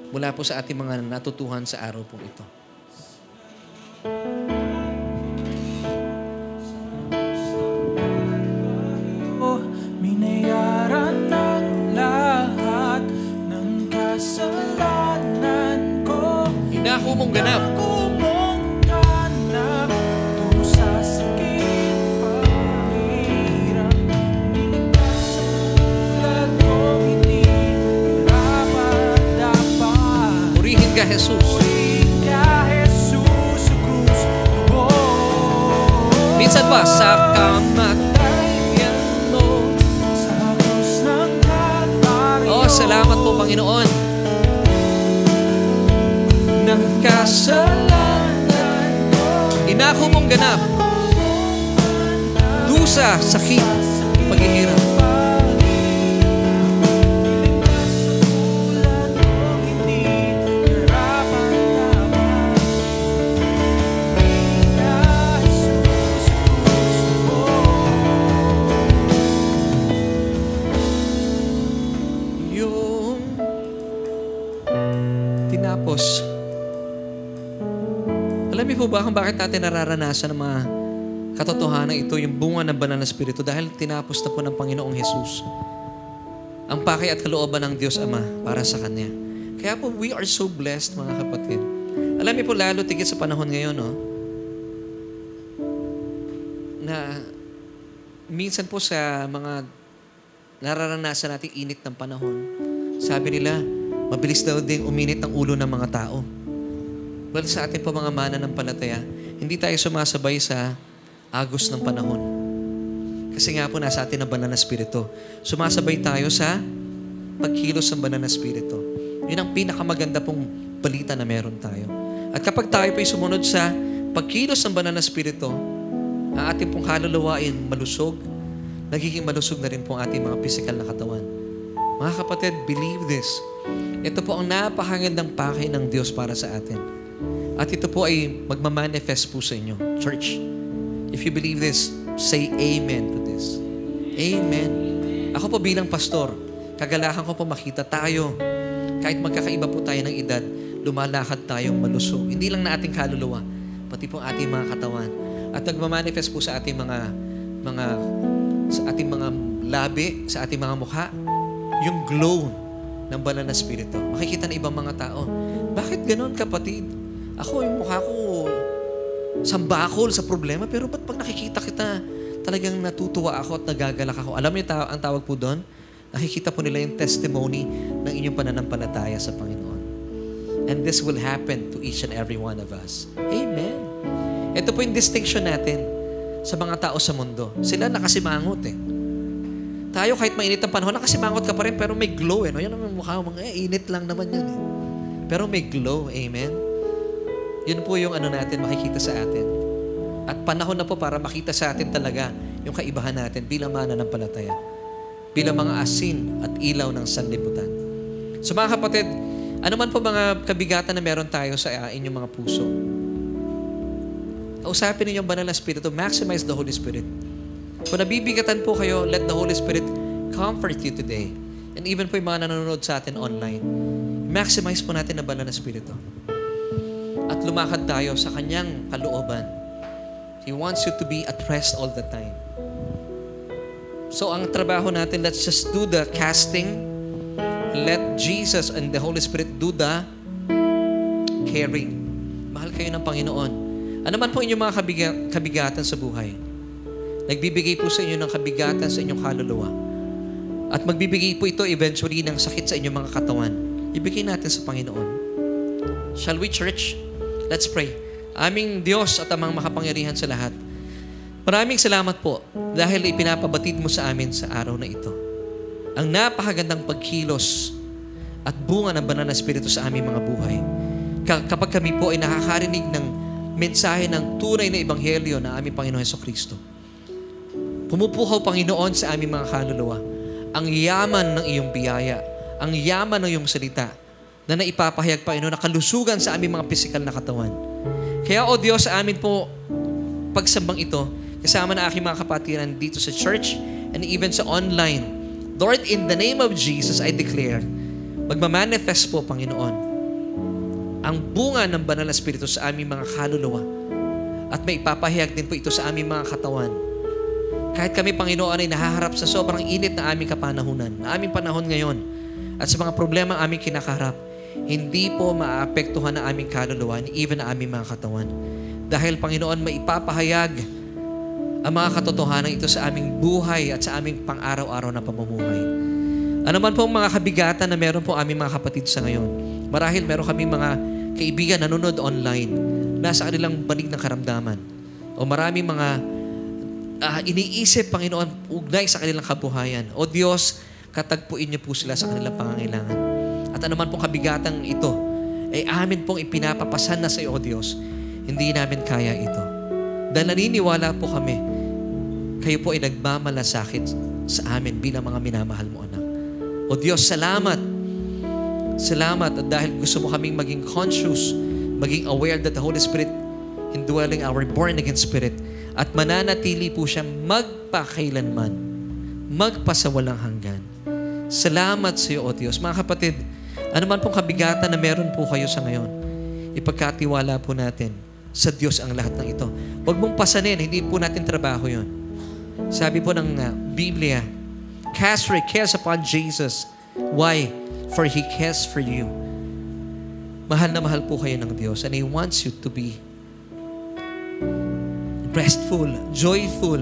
mula po sa ating mga natutuhan sa araw po ito. Minayaran ng lahat ng kasalanan ko. Inako mong ganap. Sa sakit, pahirap, niligtas sa tulad kong hindi karapat-dapat. Purihin ka, Jesus. Purihin ka, Jesus, sa krus. Minsan ba, sa kamatayan mo. Sa krus ng Kalbaryo. Oh, salamat po, Panginoon. Ng kasalanan, inako mong ganap. Dusa, sakit, paghihirap. Yung tinapos. Alam niyo po ba kung bakit natin nararanasan ang mga katotohanan ito, yung bunga ng banal na Espiritu? Dahil tinapos na po ng Panginoong Jesus ang pakay at kalooban ng Diyos Ama para sa Kanya. Kaya po, we are so blessed, mga kapatid. Alam niyo po, lalo tigit sa panahon ngayon, no? na minsan po sa mga nararanasan nating init ng panahon, sabi nila, mabilis daw din uminit ang ulo ng mga tao. Well, sa ating po mga mananampalataya, hindi tayo sumasabay sa agos ng panahon. Kasi nga po nasa atin ang banal na spirito. Sumasabay tayo sa pagkilos ng banal na spirito. Yun ang pinakamaganda pong balita na meron tayo. At kapag tayo po'y sumunod sa pagkilos ng banal na spirito, ang ating pong kaluluwa ay malusog, nagiging malusog na rin po ang ating mga physical na katawan. Mga kapatid, believe this. Ito po ang napakagandang pakay ng Diyos para sa atin. At ito po ay magmamanifest po sa inyo. Church, if you believe this, say amen to this. Amen. Ako po bilang pastor, kagalakan ko po makita tayo, kahit magkakaiba po tayo ng edad, lumalakad tayong malusog. Hindi lang na ating kaluluwa, pati po ating mga katawan. At nagmamanifest po sa ating sa ating mga labi, sa ating mga mukha, yung glow ng banal na spirito. Makikita ng ibang mga tao. Bakit ganon, kapatid? Ako, yung mukha ko, sambakol sa problema, pero ba't pag nakikita kita, talagang natutuwa ako at nagagalak ako. Alam niyo ang tawag po doon? Nakikita po nila yung testimony ng inyong pananampalataya sa Panginoon. And this will happen to each and every one of us. Amen. Ito po yung distinction natin sa mga tao sa mundo. Sila nakasimangot eh. Tayo kahit mainit ang panahon, nakasimangot ka pa rin, pero may glow eh. No? Yan ang mukha mo, init lang naman yun eh. Pero may glow, amen? Yun po yung natin makikita sa atin. At panahon na po para makita sa atin talaga yung kaibahan natin bilang mananampalataya. Bilang mga asin at ilaw ng sanlibutan. So mga kapatid, ano man po mga kabigatan na meron tayo sa inyong mga puso, kausapin ninyong banal na spirito, maximize the Holy Spirit. Kung nabibigatan po kayo, let the Holy Spirit comfort you today. And even po yung mga nanonood sa atin online, maximize po natin ang banal na spirito. At lumakad tayo sa kanyang kalooban. He wants you to be at rest all the time. So ang trabaho natin, let's just do the casting. Let Jesus and the Holy Spirit do the caring. Mahal kayo ng Panginoon. Ano man po inyong mga kabigatan sa buhay, nagbibigay po sa inyo ng kabigatan sa inyong kaluluwa. At magbibigay po ito eventually ng sakit sa inyong mga katawan. Ibigay natin sa Panginoon. Shall we, church? Let's pray. Aming Diyos at amang makapangyarihan sa lahat, maraming salamat po dahil ipinapabatid mo sa amin sa araw na ito ang napakagandang pagkilos at bunga ng banal na spirito sa aming mga buhay. Kapag kami po ay nakakarinig ng mensahe ng tunay na ebanghelyo na aming Panginoon Jesucristo, pumupukaw, Panginoon, sa aming mga kaluluwa ang yaman ng iyong biyaya, ang yaman ng iyong salita na naipapahayag, Panginoon, na kalusugan sa aming mga pisikal na katawan. Kaya, O Diyos, sa amin po pagsambang ito, kasama na aking mga kapatiran dito sa church and even sa online. Lord, in the name of Jesus, I declare, magmamanifest po, Panginoon, ang bunga ng banal na spirito sa aming mga kaluluwa at may ipapahayag din po ito sa aming mga katawan. Kahit kami, Panginoon, ay nahaharap sa sobrang init na aming kapanahunan, na aming panahon ngayon, at sa mga problema ang aming kinakaharap, hindi po maapektuhan ang aming kaluluwa, even ang aming mga katawan. Dahil, Panginoon, maipapahayag ang mga katotohanan ito sa aming buhay at sa aming pang-araw-araw na pamumuhay. Ano man po mga kabigatan na meron po aming mga kapatid sa ngayon. Marahil meron kami mga kaibigan nanonood online, nasa kanilang banig ng karamdaman. O maraming mga iniisip, Panginoon, ugnay sa kanilang kabuhayan. O Diyos, katagpuin niyo po sila sa kanilang pangangailangan. At anuman pong kabigatang ito, ay amin pong ipinapapasan na sa iyo, O Diyos. Hindi namin kaya ito. Dahil naniniwala po kami, kayo po ay nagmamalasakit sa amin bilang mga minamahal mo, anak. O Diyos, salamat. Salamat at dahil gusto mo kaming maging conscious, maging aware that the Holy Spirit indwelling our born-again spirit at mananatili po siya magpakailanman, magpasawalang hanggan. Salamat sa iyo, O Diyos. Mga kapatid, ano man pong kabigatan na meron po kayo sa ngayon, ipagkatiwala po natin sa Diyos ang lahat ng ito. Huwag mong pasanin, hindi po natin trabaho yon. Sabi po ng Biblia, cast your cares upon Jesus. Why? For He cares for you. Mahal na mahal po kayo ng Diyos and He wants you to be restful, joyful.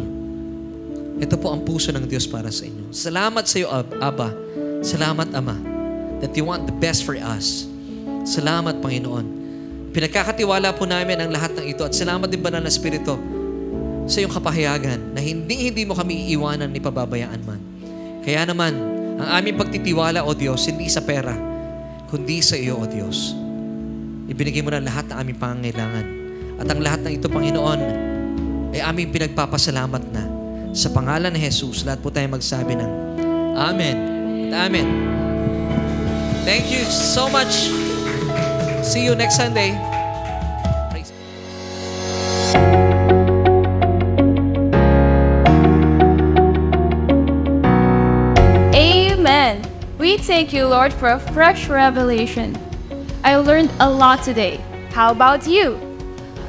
Ito po ang puso ng Diyos para sa inyo. Salamat sa iyo, Abba. Salamat, Ama, that you want the best for us. Salamat, Panginoon. Pinagkakatiwala po namin ang lahat ng ito at salamat din, Banal na Espiritu, sa iyong kapahayagan na hindi mo kami iiwanan ni pababayaan man. Kaya naman, ang aming pagtitiwala, O Diyos, hindi sa pera, kundi sa iyo, O Diyos. Ibinigay mo na lahat ng aming pangangailangan. At ang lahat ng ito, Panginoon, ay aming pinagpapasalamat na. Sa pangalan ni Jesus, lahat po tayo magsabi ng Amen at Amen. Thank you so much. See you next Sunday. Praise. Amen. We thank you, Lord, for a fresh revelation. I learned a lot today. How about you?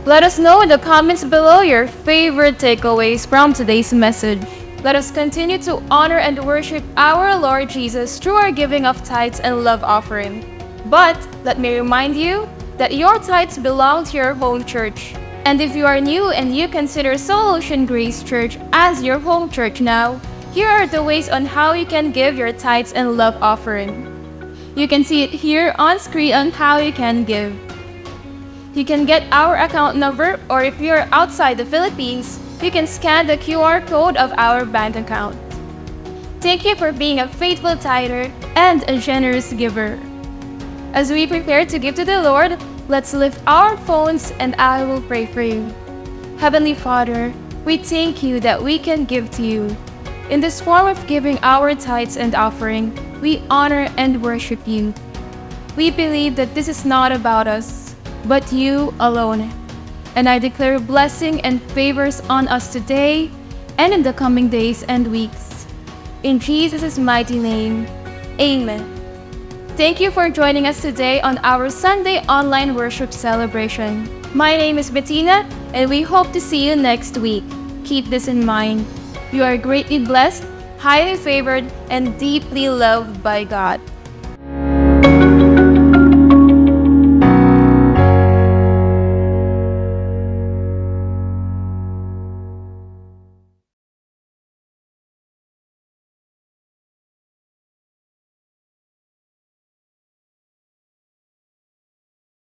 Let us know in the comments below your favorite takeaways from today's message. Let us continue to honor and worship our Lord Jesus through our giving of tithes and love offering. But let me remind you that your tithes belong to your home church. And if you are new and you consider Solution Grace Church as your home church now, here are the ways on how you can give your tithes and love offering. You can see it here on screen on how you can give. You can get our account number, or if you're outside the Philippines, you can scan the QR code of our bank account. Thank you for being a faithful tither and a generous giver. As we prepare to give to the Lord, let's lift our phones and I will pray for you. Heavenly Father, we thank you that we can give to you. In this form of giving our tithes and offering, we honor and worship you. We believe that this is not about us, but you alone. And I declare blessing and favors on us today and in the coming days and weeks. In Jesus' mighty name, amen. Thank you for joining us today on our Sunday online worship celebration. My name is Bettina, and we hope to see you next week. Keep this in mind. You are greatly blessed, highly favored, and deeply loved by God.